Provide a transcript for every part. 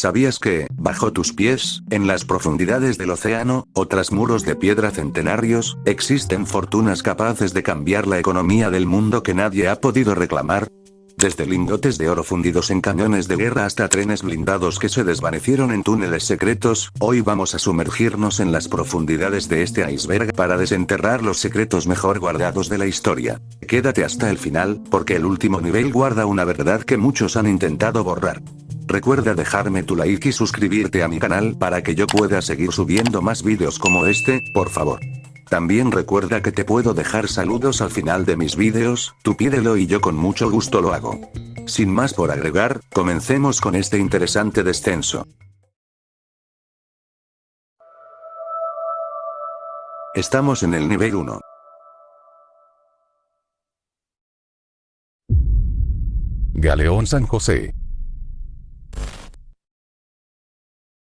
¿Sabías que, bajo tus pies, en las profundidades del océano, o tras muros de piedra centenarios, existen fortunas capaces de cambiar la economía del mundo que nadie ha podido reclamar? Desde lingotes de oro fundidos en cañones de guerra hasta trenes blindados que se desvanecieron en túneles secretos, hoy vamos a sumergirnos en las profundidades de este iceberg para desenterrar los secretos mejor guardados de la historia. Quédate hasta el final, porque el último nivel guarda una verdad que muchos han intentado borrar. Recuerda dejarme tu like y suscribirte a mi canal para que yo pueda seguir subiendo más vídeos como este, por favor. También recuerda que te puedo dejar saludos al final de mis vídeos, tú pídelo y yo con mucho gusto lo hago. Sin más por agregar, comencemos con este interesante descenso. Estamos en el nivel 1. Galeón San José.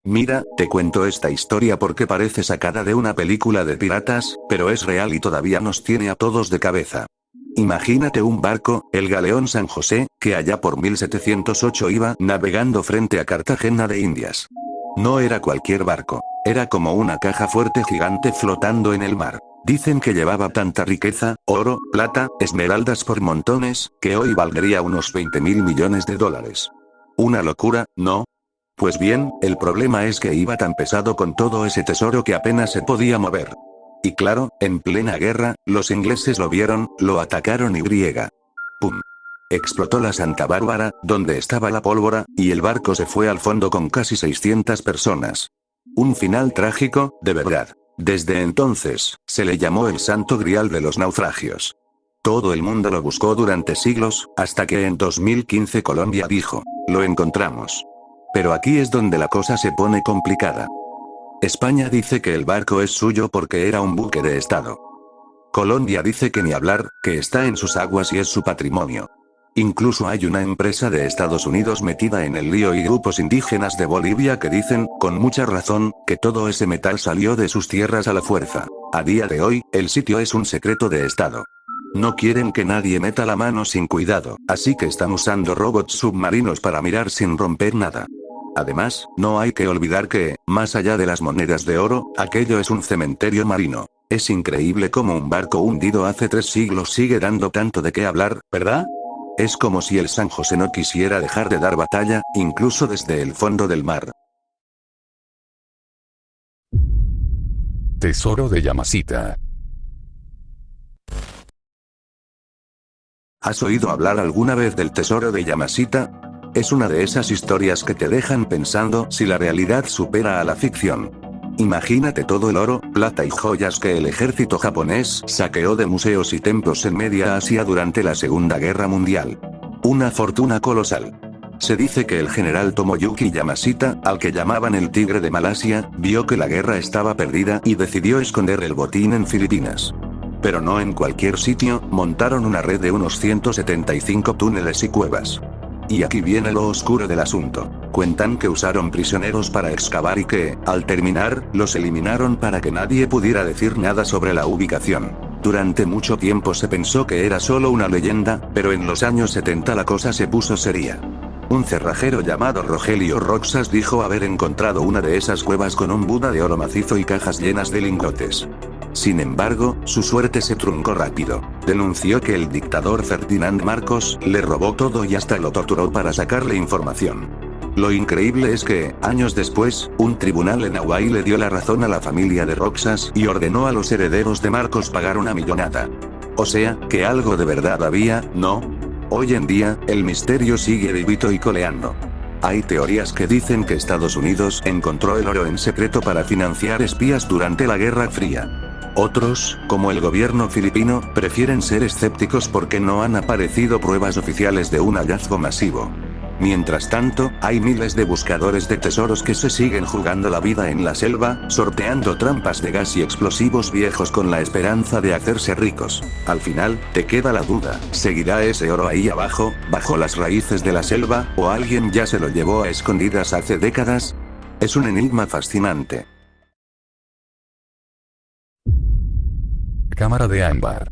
Mira, te cuento esta historia porque parece sacada de una película de piratas, pero es real y todavía nos tiene a todos de cabeza. Imagínate un barco, el Galeón San José, que allá por 1708 iba navegando frente a Cartagena de Indias. No era cualquier barco, era como una caja fuerte gigante flotando en el mar. Dicen que llevaba tanta riqueza, oro, plata, esmeraldas por montones, que hoy valdría unos 20.000 millones de dólares. Una locura, ¿no? Pues bien, el problema es que iba tan pesado con todo ese tesoro que apenas se podía mover. Y claro, en plena guerra, los ingleses lo vieron, lo atacaron y griega. ¡Pum! Explotó la Santa Bárbara, donde estaba la pólvora, y el barco se fue al fondo con casi 600 personas. Un final trágico, de verdad. Desde entonces, se le llamó el Santo Grial de los naufragios. Todo el mundo lo buscó durante siglos, hasta que en 2015 Colombia dijo, lo encontramos. Pero aquí es donde la cosa se pone complicada. España dice que el barco es suyo porque era un buque de estado. Colombia dice que ni hablar, que está en sus aguas y es su patrimonio. Incluso hay una empresa de Estados Unidos metida en el lío y grupos indígenas de Bolivia que dicen, con mucha razón, que todo ese metal salió de sus tierras a la fuerza. A día de hoy, el sitio es un secreto de estado. No quieren que nadie meta la mano sin cuidado, así que están usando robots submarinos para mirar sin romper nada. Además, no hay que olvidar que, más allá de las monedas de oro, aquello es un cementerio marino. Es increíble cómo un barco hundido hace 3 siglos sigue dando tanto de qué hablar, ¿verdad? Es como si el San José no quisiera dejar de dar batalla, incluso desde el fondo del mar. Tesoro de Yamasita. ¿Has oído hablar alguna vez del tesoro de Yamasita? Es una de esas historias que te dejan pensando si la realidad supera a la ficción. Imagínate todo el oro, plata y joyas que el ejército japonés saqueó de museos y templos en Media Asia durante la Segunda Guerra Mundial. Una fortuna colosal. Se dice que el general Tomoyuki Yamashita, al que llamaban el Tigre de Malasia, vio que la guerra estaba perdida y decidió esconder el botín en Filipinas. Pero no en cualquier sitio, montaron una red de unos 175 túneles y cuevas. Y aquí viene lo oscuro del asunto. Cuentan que usaron prisioneros para excavar y que, al terminar, los eliminaron para que nadie pudiera decir nada sobre la ubicación. Durante mucho tiempo se pensó que era solo una leyenda, pero en los años 70 la cosa se puso seria. Un cerrajero llamado Rogelio Roxas dijo haber encontrado una de esas cuevas con un Buda de oro macizo y cajas llenas de lingotes. Sin embargo, su suerte se truncó rápido. Denunció que el dictador Ferdinand Marcos le robó todo y hasta lo torturó para sacarle información. Lo increíble es que, años después, un tribunal en Hawái le dio la razón a la familia de Roxas y ordenó a los herederos de Marcos pagar una millonada. O sea, que algo de verdad había, ¿no? Hoy en día, el misterio sigue vivito y coleando. Hay teorías que dicen que Estados Unidos encontró el oro en secreto para financiar espías durante la Guerra Fría. Otros, como el gobierno filipino, prefieren ser escépticos porque no han aparecido pruebas oficiales de un hallazgo masivo. Mientras tanto, hay miles de buscadores de tesoros que se siguen jugando la vida en la selva, sorteando trampas de gas y explosivos viejos con la esperanza de hacerse ricos. Al final, te queda la duda, ¿seguirá ese oro ahí abajo, bajo las raíces de la selva, o alguien ya se lo llevó a escondidas hace décadas? Es un enigma fascinante. Cámara de ámbar.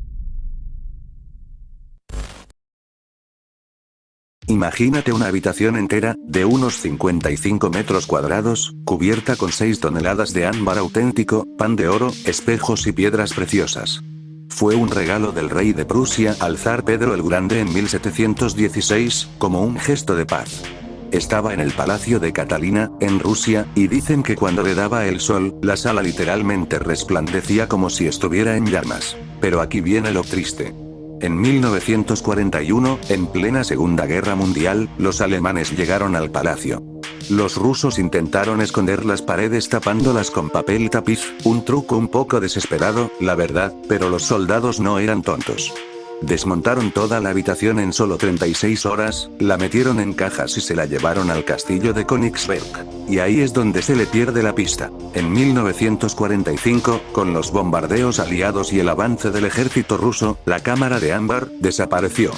Imagínate una habitación entera, de unos 55 metros cuadrados, cubierta con 6 toneladas de ámbar auténtico, pan de oro, espejos y piedras preciosas. Fue un regalo del rey de Prusia al zar Pedro el Grande en 1716, como un gesto de paz. Estaba en el palacio de Catalina, en Rusia, y dicen que cuando le daba el sol, la sala literalmente resplandecía como si estuviera en llamas. Pero aquí viene lo triste. En 1941, en plena Segunda Guerra Mundial, los alemanes llegaron al palacio. Los rusos intentaron esconder las paredes tapándolas con papel tapiz, un truco un poco desesperado, la verdad, pero los soldados no eran tontos. Desmontaron toda la habitación en solo 36 horas, la metieron en cajas y se la llevaron al castillo de Königsberg. Y ahí es donde se le pierde la pista. En 1945, con los bombardeos aliados y el avance del ejército ruso, la cámara de ámbar desapareció.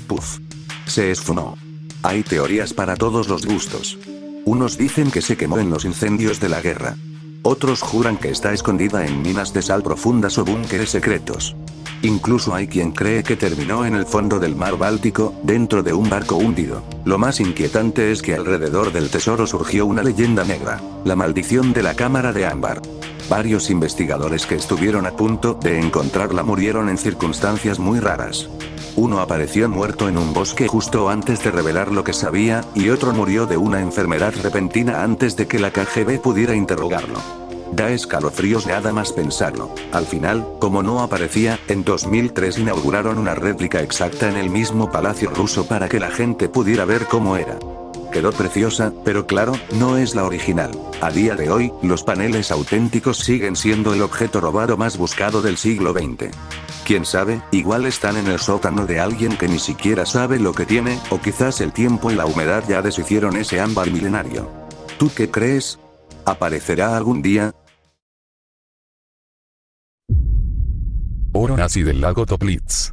Puf. Se esfumó. Hay teorías para todos los gustos. Unos dicen que se quemó en los incendios de la guerra. Otros juran que está escondida en minas de sal profundas o búnkeres secretos. Incluso hay quien cree que terminó en el fondo del mar Báltico, dentro de un barco hundido. Lo más inquietante es que alrededor del tesoro surgió una leyenda negra: la maldición de la cámara de ámbar. Varios investigadores que estuvieron a punto de encontrarla murieron en circunstancias muy raras. Uno apareció muerto en un bosque justo antes de revelar lo que sabía, y otro murió de una enfermedad repentina antes de que la KGB pudiera interrogarlo. Da escalofríos nada más pensarlo. Al final, como no aparecía, en 2003 inauguraron una réplica exacta en el mismo palacio ruso para que la gente pudiera ver cómo era. Quedó preciosa, pero claro, no es la original. A día de hoy, los paneles auténticos siguen siendo el objeto robado más buscado del siglo XX. Quién sabe, igual están en el sótano de alguien que ni siquiera sabe lo que tiene, o quizás el tiempo y la humedad ya deshicieron ese ámbar milenario. ¿Tú qué crees? ¿Aparecerá algún día? Oro nazi del lago Toplitz.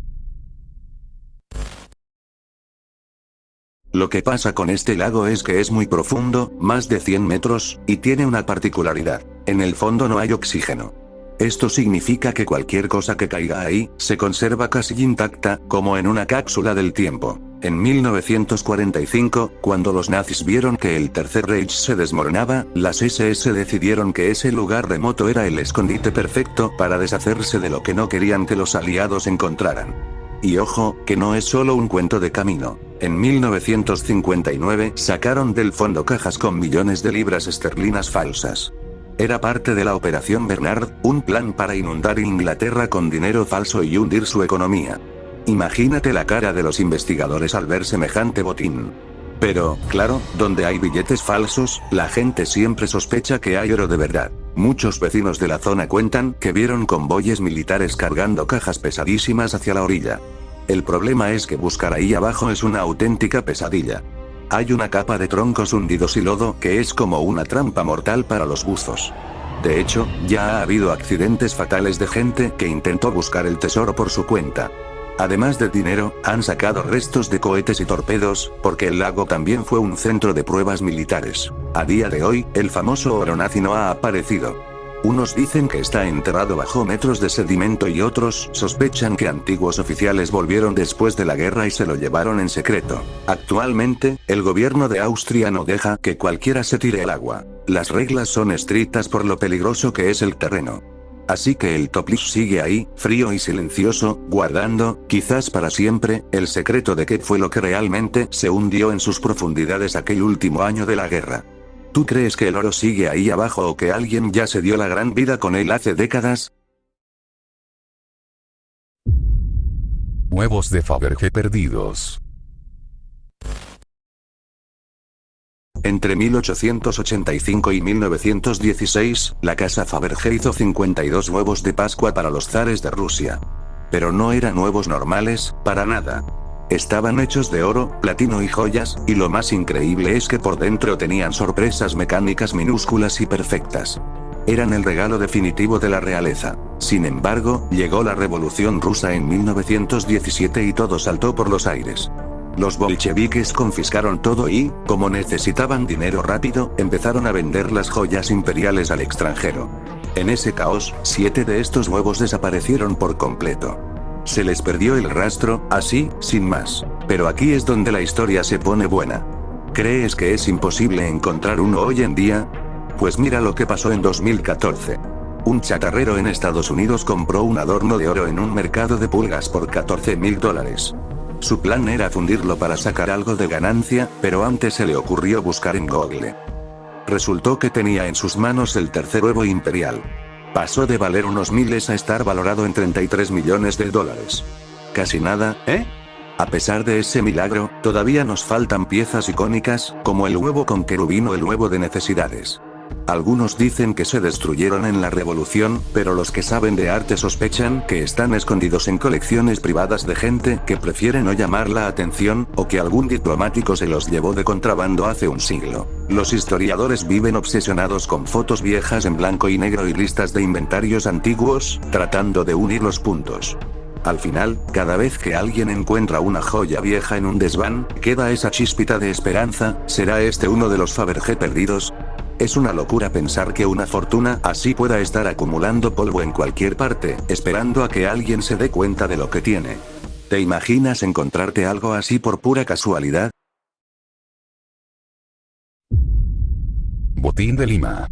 Lo que pasa con este lago es que es muy profundo, más de 100 metros, y tiene una particularidad: en el fondo no hay oxígeno. Esto significa que cualquier cosa que caiga ahí, se conserva casi intacta, como en una cápsula del tiempo. En 1945, cuando los nazis vieron que el Tercer Reich se desmoronaba, las SS decidieron que ese lugar remoto era el escondite perfecto para deshacerse de lo que no querían que los aliados encontraran. Y ojo, que no es solo un cuento de camino. En 1959 sacaron del fondo cajas con millones de libras esterlinas falsas. Era parte de la Operación Bernard, un plan para inundar Inglaterra con dinero falso y hundir su economía. Imagínate la cara de los investigadores al ver semejante botín. Pero, claro, donde hay billetes falsos, la gente siempre sospecha que hay oro de verdad. Muchos vecinos de la zona cuentan que vieron convoyes militares cargando cajas pesadísimas hacia la orilla. El problema es que buscar ahí abajo es una auténtica pesadilla. Hay una capa de troncos hundidos y lodo que es como una trampa mortal para los buzos. De hecho, ya ha habido accidentes fatales de gente que intentó buscar el tesoro por su cuenta. Además de dinero, han sacado restos de cohetes y torpedos, porque el lago también fue un centro de pruebas militares. A día de hoy, el famoso oro nazi no ha aparecido. Unos dicen que está enterrado bajo metros de sedimento y otros sospechan que antiguos oficiales volvieron después de la guerra y se lo llevaron en secreto. Actualmente, el gobierno de Austria no deja que cualquiera se tire al agua. Las reglas son estrictas por lo peligroso que es el terreno. Así que el Toplitz sigue ahí, frío y silencioso, guardando, quizás para siempre, el secreto de qué fue lo que realmente se hundió en sus profundidades aquel último año de la guerra. ¿Tú crees que el oro sigue ahí abajo o que alguien ya se dio la gran vida con él hace décadas? Huevos de Fabergé perdidos. Entre 1885 y 1916, la casa Fabergé hizo 52 huevos de Pascua para los zares de Rusia. Pero no eran huevos normales, para nada. Estaban hechos de oro, platino y joyas, y lo más increíble es que por dentro tenían sorpresas mecánicas minúsculas y perfectas. Eran el regalo definitivo de la realeza. Sin embargo, llegó la Revolución Rusa en 1917 y todo saltó por los aires. Los bolcheviques confiscaron todo y, como necesitaban dinero rápido, empezaron a vender las joyas imperiales al extranjero. En ese caos, 7 de estos huevos desaparecieron por completo. Se les perdió el rastro, así, sin más. Pero aquí es donde la historia se pone buena. ¿Crees que es imposible encontrar uno hoy en día? Pues mira lo que pasó en 2014. Un chatarrero en Estados Unidos compró un adorno de oro en un mercado de pulgas por $14.000. Su plan era fundirlo para sacar algo de ganancia, pero antes se le ocurrió buscar en Google. Resultó que tenía en sus manos el tercer huevo imperial. Pasó de valer unos miles a estar valorado en $33 millones. Casi nada, ¿eh? A pesar de ese milagro, todavía nos faltan piezas icónicas, como el huevo con querubín o el huevo de necesidades. Algunos dicen que se destruyeron en la revolución, pero los que saben de arte sospechan que están escondidos en colecciones privadas de gente que prefiere no llamar la atención, o que algún diplomático se los llevó de contrabando hace un siglo. Los historiadores viven obsesionados con fotos viejas en blanco y negro y listas de inventarios antiguos, tratando de unir los puntos. Al final, cada vez que alguien encuentra una joya vieja en un desván, queda esa chispita de esperanza. ¿Será este uno de los Fabergé perdidos? Es una locura pensar que una fortuna así pueda estar acumulando polvo en cualquier parte, esperando a que alguien se dé cuenta de lo que tiene. ¿Te imaginas encontrarte algo así por pura casualidad? Botín de Lima.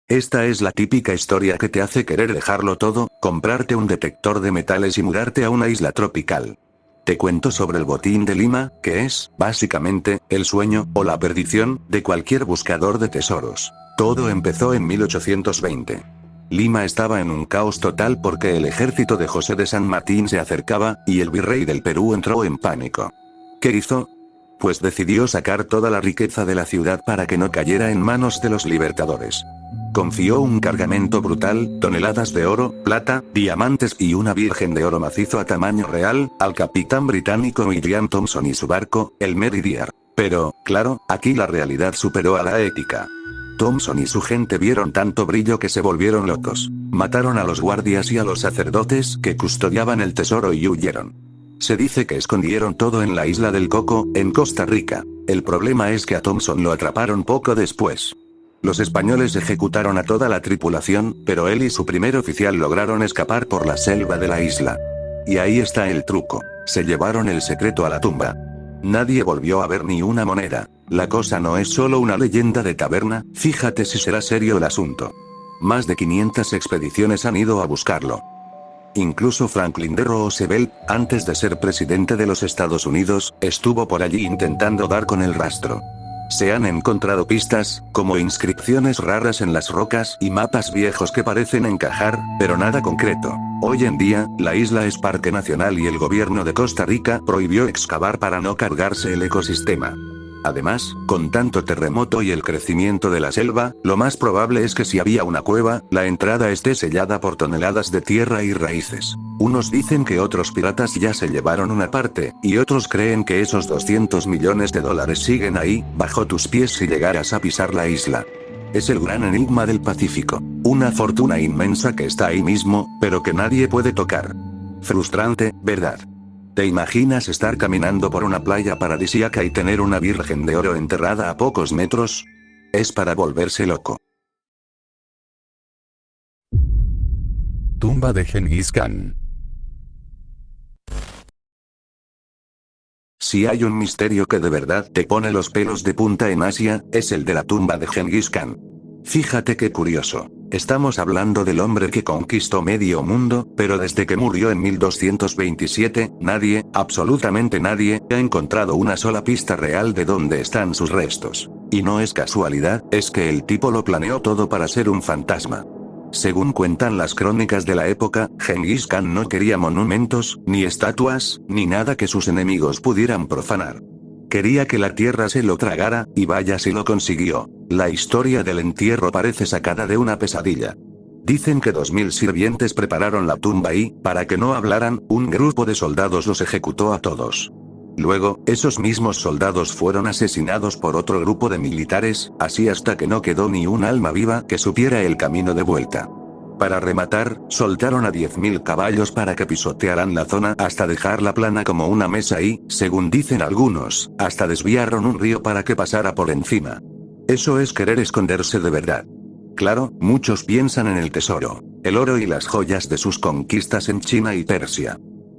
Esta es la típica historia que te hace querer dejarlo todo, comprarte un detector de metales y mudarte a una isla tropical. Te cuento sobre el botín de Lima, que es, básicamente, el sueño, o la perdición, de cualquier buscador de tesoros. Todo empezó en 1820. Lima estaba en un caos total porque el ejército de José de San Martín se acercaba, y el virrey del Perú entró en pánico. ¿Qué hizo? Pues decidió sacar toda la riqueza de la ciudad para que no cayera en manos de los libertadores. Confió un cargamento brutal, toneladas de oro, plata, diamantes y una virgen de oro macizo a tamaño real, al capitán británico William Thompson y su barco, el Mary Dear. Pero, claro, aquí la realidad superó a la ética. Thompson y su gente vieron tanto brillo que se volvieron locos. Mataron a los guardias y a los sacerdotes que custodiaban el tesoro y huyeron. Se dice que escondieron todo en la isla del Coco, en Costa Rica. El problema es que a Thompson lo atraparon poco después. Los españoles ejecutaron a toda la tripulación, pero él y su primer oficial lograron escapar por la selva de la isla. Y ahí está el truco. Se llevaron el secreto a la tumba. Nadie volvió a ver ni una moneda. La cosa no es solo una leyenda de taberna, fíjate si será serio el asunto. Más de 500 expediciones han ido a buscarlo. Incluso Franklin D. Roosevelt, antes de ser presidente de los Estados Unidos, estuvo por allí intentando dar con el rastro. Se han encontrado pistas, como inscripciones raras en las rocas y mapas viejos que parecen encajar, pero nada concreto. Hoy en día, la isla es parque nacional y el gobierno de Costa Rica prohibió excavar para no cargarse el ecosistema. Además, con tanto terremoto y el crecimiento de la selva, lo más probable es que si había una cueva, la entrada esté sellada por toneladas de tierra y raíces. Unos dicen que otros piratas ya se llevaron una parte, y otros creen que esos $200 millones siguen ahí, bajo tus pies si llegaras a pisar la isla. Es el gran enigma del Pacífico. Una fortuna inmensa que está ahí mismo, pero que nadie puede tocar. Frustrante, ¿verdad? ¿Te imaginas estar caminando por una playa paradisíaca y tener una virgen de oro enterrada a pocos metros? Es para volverse loco. Tumba de Gengis Khan. Si hay un misterio que de verdad te pone los pelos de punta en Asia, es el de la tumba de Gengis Khan. Fíjate qué curioso. Estamos hablando del hombre que conquistó medio mundo, pero desde que murió en 1227, nadie, absolutamente nadie, ha encontrado una sola pista real de dónde están sus restos. Y no es casualidad, es que el tipo lo planeó todo para ser un fantasma. Según cuentan las crónicas de la época, Gengis Khan no quería monumentos, ni estatuas, ni nada que sus enemigos pudieran profanar. Quería que la tierra se lo tragara, y vaya si lo consiguió. La historia del entierro parece sacada de una pesadilla. Dicen que 2000 sirvientes prepararon la tumba y, para que no hablaran, un grupo de soldados los ejecutó a todos. Luego, esos mismos soldados fueron asesinados por otro grupo de militares, así hasta que no quedó ni un alma viva que supiera el camino de vuelta. Para rematar, soltaron a 10.000 caballos para que pisotearan la zona hasta dejarla plana como una mesa y, según dicen algunos, hasta desviaron un río para que pasara por encima. Eso es querer esconderse de verdad. Claro, muchos piensan en el tesoro, el oro y las joyas de sus conquistas en China y Persia.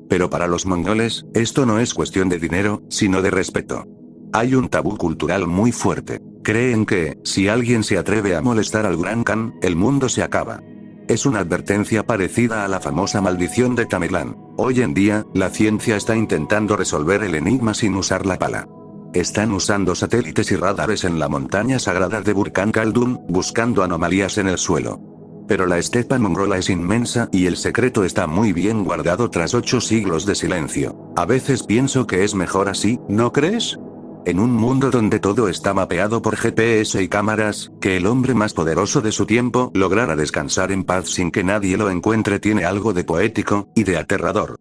Pero para los mongoles, esto no es cuestión de dinero, sino de respeto. Hay un tabú cultural muy fuerte. Creen que, si alguien se atreve a molestar al Gran Khan, el mundo se acaba. Es una advertencia parecida a la famosa maldición de Tamerlán. Hoy en día, la ciencia está intentando resolver el enigma sin usar la pala. Están usando satélites y radares en la montaña sagrada de Burkhan Khaldun, buscando anomalías en el suelo. Pero la estepa mongola es inmensa y el secreto está muy bien guardado tras 8 siglos de silencio. A veces pienso que es mejor así, ¿no crees? En un mundo donde todo está mapeado por GPS y cámaras, que el hombre más poderoso de su tiempo lograra descansar en paz sin que nadie lo encuentre tiene algo de poético, y de aterrador.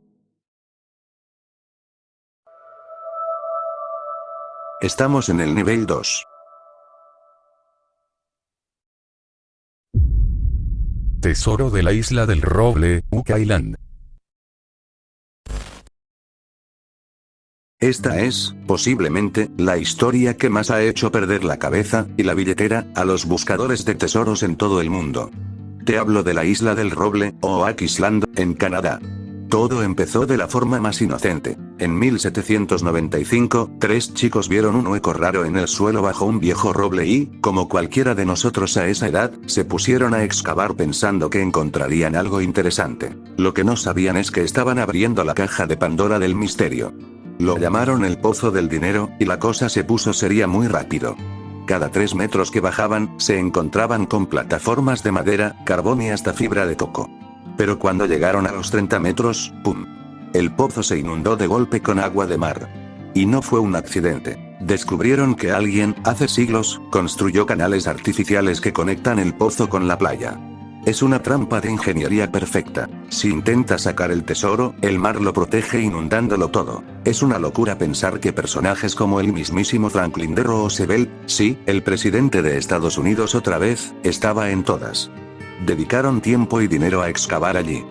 Estamos en el nivel 2. Tesoro de la isla del roble, Oak Island. Esta es, posiblemente, la historia que más ha hecho perder la cabeza y la billetera a los buscadores de tesoros en todo el mundo. Te hablo de la isla del roble, o Oak Island, en Canadá. Todo empezó de la forma más inocente. En 1795, 3 chicos vieron un hueco raro en el suelo bajo un viejo roble y, como cualquiera de nosotros a esa edad, se pusieron a excavar pensando que encontrarían algo interesante. Lo que no sabían es que estaban abriendo la caja de Pandora del misterio. Lo llamaron el Pozo del Dinero, y la cosa se puso seria muy rápido. Cada 3 metros que bajaban, se encontraban con plataformas de madera, carbón y hasta fibra de coco. Pero cuando llegaron a los 30 metros, ¡pum! El pozo se inundó de golpe con agua de mar. Y no fue un accidente. Descubrieron que alguien, hace siglos, construyó canales artificiales que conectan el pozo con la playa. Es una trampa de ingeniería perfecta. Si intenta sacar el tesoro, el mar lo protege inundándolo todo. Es una locura pensar que personajes como el mismísimo Franklin D. Roosevelt, sí, el presidente de Estados Unidos otra vez, estaba en todas. Dedicaron tiempo y dinero a excavar allí.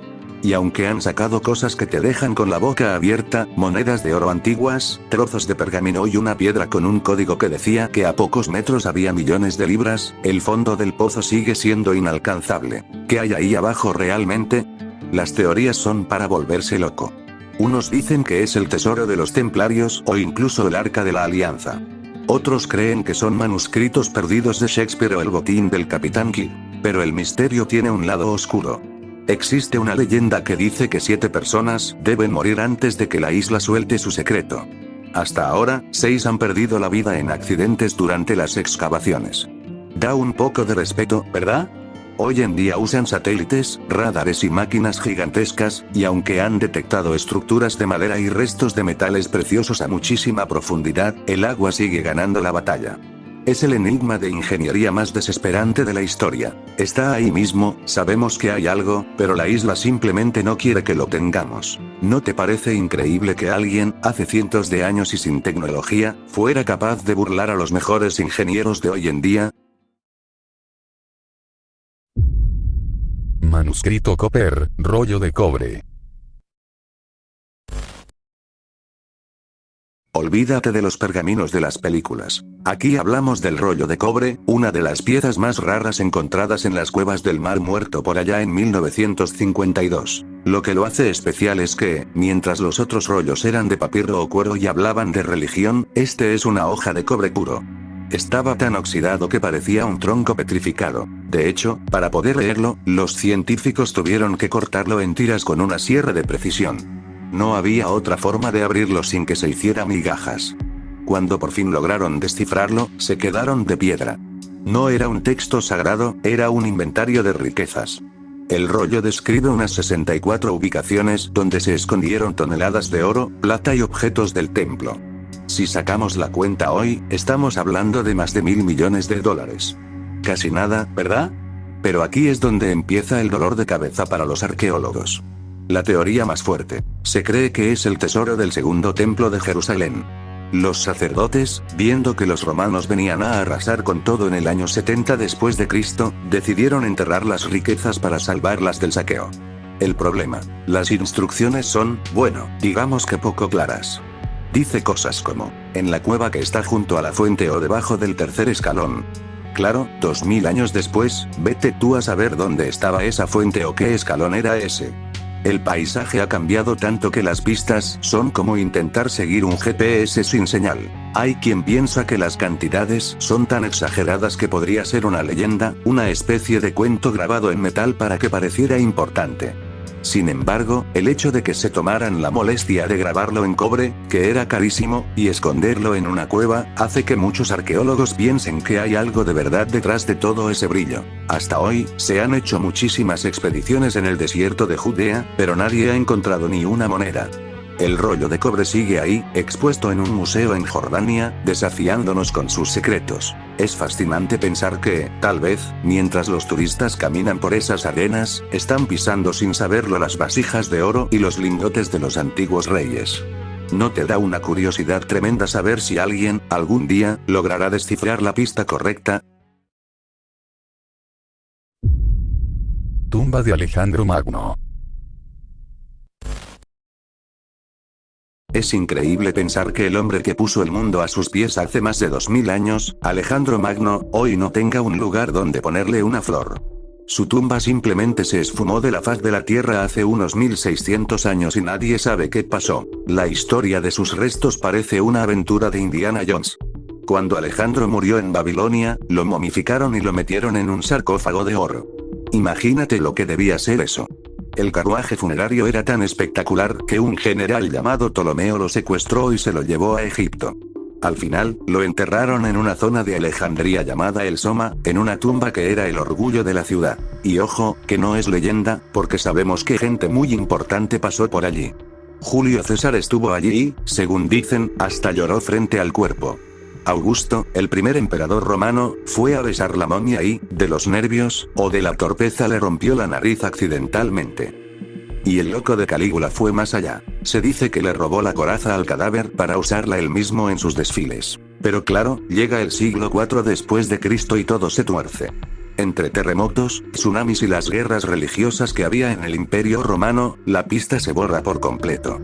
Y aunque han sacado cosas que te dejan con la boca abierta, monedas de oro antiguas, trozos de pergamino y una piedra con un código que decía que a pocos metros había millones de libras, el fondo del pozo sigue siendo inalcanzable. ¿Qué hay ahí abajo realmente? Las teorías son para volverse loco. Unos dicen que es el tesoro de los templarios o incluso el Arca de la Alianza. Otros creen que son manuscritos perdidos de Shakespeare o el botín del Capitán Kidd. Pero el misterio tiene un lado oscuro. Existe una leyenda que dice que 7 personas deben morir antes de que la isla suelte su secreto. Hasta ahora, 6 han perdido la vida en accidentes durante las excavaciones. Da un poco de respeto, ¿verdad? Hoy en día usan satélites, radares y máquinas gigantescas, y aunque han detectado estructuras de madera y restos de metales preciosos a muchísima profundidad, el agua sigue ganando la batalla. Es el enigma de ingeniería más desesperante de la historia. Está ahí mismo, sabemos que hay algo, pero la isla simplemente no quiere que lo tengamos. ¿No te parece increíble que alguien, hace cientos de años y sin tecnología, fuera capaz de burlar a los mejores ingenieros de hoy en día? Manuscrito Copper, rollo de cobre. Olvídate de los pergaminos de las películas. Aquí hablamos del rollo de cobre, una de las piezas más raras encontradas en las cuevas del Mar Muerto por allá en 1952. Lo que lo hace especial es que, mientras los otros rollos eran de papiro o cuero y hablaban de religión, este es una hoja de cobre puro. Estaba tan oxidado que parecía un tronco petrificado. De hecho, para poder leerlo, los científicos tuvieron que cortarlo en tiras con una sierra de precisión. No había otra forma de abrirlo sin que se hiciera migajas. Cuando por fin lograron descifrarlo, se quedaron de piedra. No era un texto sagrado, era un inventario de riquezas. El rollo describe unas 64 ubicaciones donde se escondieron toneladas de oro, plata y objetos del templo. Si sacamos la cuenta hoy, estamos hablando de más de $1.000 millones. Casi nada, ¿verdad? Pero aquí es donde empieza el dolor de cabeza para los arqueólogos. La teoría más fuerte. Se cree que es el tesoro del segundo templo de Jerusalén. Los sacerdotes, viendo que los romanos venían a arrasar con todo en el año 70 después de Cristo, decidieron enterrar las riquezas para salvarlas del saqueo. El problema, las instrucciones son, bueno, digamos que poco claras. Dice cosas como, en la cueva que está junto a la fuente o debajo del tercer escalón. Claro, 2000 años después, vete tú a saber dónde estaba esa fuente o qué escalón era ese. El paisaje ha cambiado tanto que las pistas son como intentar seguir un GPS sin señal. Hay quien piensa que las cantidades son tan exageradas que podría ser una leyenda, una especie de cuento grabado en metal para que pareciera importante. Sin embargo, el hecho de que se tomaran la molestia de grabarlo en cobre, que era carísimo, y esconderlo en una cueva, hace que muchos arqueólogos piensen que hay algo de verdad detrás de todo ese brillo. Hasta hoy, se han hecho muchísimas expediciones en el desierto de Judea, pero nadie ha encontrado ni una moneda. El rollo de cobre sigue ahí, expuesto en un museo en Jordania, desafiándonos con sus secretos. Es fascinante pensar que, tal vez, mientras los turistas caminan por esas arenas, están pisando sin saberlo las vasijas de oro y los lingotes de los antiguos reyes. ¿No te da una curiosidad tremenda saber si alguien, algún día, logrará descifrar la pista correcta? Tumba de Alejandro Magno. Es increíble pensar que el hombre que puso el mundo a sus pies hace más de 2000 años, Alejandro Magno, hoy no tenga un lugar donde ponerle una flor. Su tumba simplemente se esfumó de la faz de la tierra hace unos 1600 años y nadie sabe qué pasó. La historia de sus restos parece una aventura de Indiana Jones. Cuando Alejandro murió en Babilonia, lo momificaron y lo metieron en un sarcófago de oro. Imagínate lo que debía ser eso. El carruaje funerario era tan espectacular que un general llamado Ptolomeo lo secuestró y se lo llevó a Egipto. Al final, lo enterraron en una zona de Alejandría llamada El Soma, en una tumba que era el orgullo de la ciudad. Y ojo, que no es leyenda, porque sabemos que gente muy importante pasó por allí. Julio César estuvo allí y, según dicen, hasta lloró frente al cuerpo. Augusto, el primer emperador romano, fue a besar la momia y, de los nervios, o de la torpeza le rompió la nariz accidentalmente. Y el loco de Calígula fue más allá. Se dice que le robó la coraza al cadáver para usarla él mismo en sus desfiles. Pero claro, llega el siglo IV después de Cristo y todo se tuerce. Entre terremotos, tsunamis y las guerras religiosas que había en el Imperio Romano, la pista se borra por completo.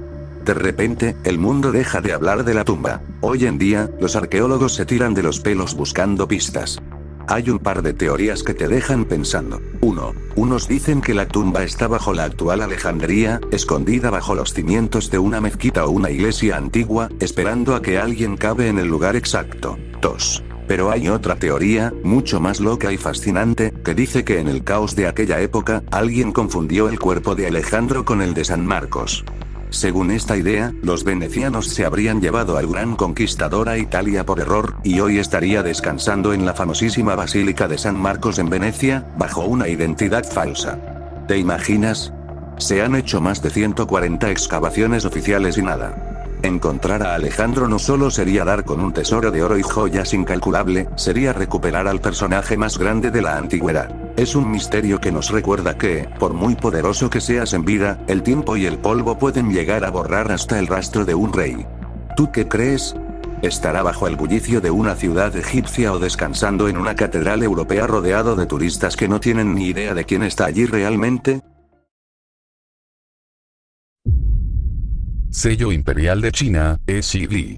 De repente, el mundo deja de hablar de la tumba. Hoy en día, los arqueólogos se tiran de los pelos buscando pistas. Hay un par de teorías que te dejan pensando. 1. Unos dicen que la tumba está bajo la actual Alejandría, escondida bajo los cimientos de una mezquita o una iglesia antigua, esperando a que alguien cabe en el lugar exacto. 2. Pero hay otra teoría, mucho más loca y fascinante, que dice que en el caos de aquella época, alguien confundió el cuerpo de Alejandro con el de San Marcos. Según esta idea, los venecianos se habrían llevado al gran conquistador a Italia por error, y hoy estaría descansando en la famosísima Basílica de San Marcos en Venecia, bajo una identidad falsa. ¿Te imaginas? Se han hecho más de 140 excavaciones oficiales y nada. Encontrar a Alejandro no solo sería dar con un tesoro de oro y joyas incalculable, sería recuperar al personaje más grande de la antigüedad. Es un misterio que nos recuerda que, por muy poderoso que seas en vida, el tiempo y el polvo pueden llegar a borrar hasta el rastro de un rey. ¿Tú qué crees? ¿Estará bajo el bullicio de una ciudad egipcia o descansando en una catedral europea rodeado de turistas que no tienen ni idea de quién está allí realmente? Sello imperial de China, SID.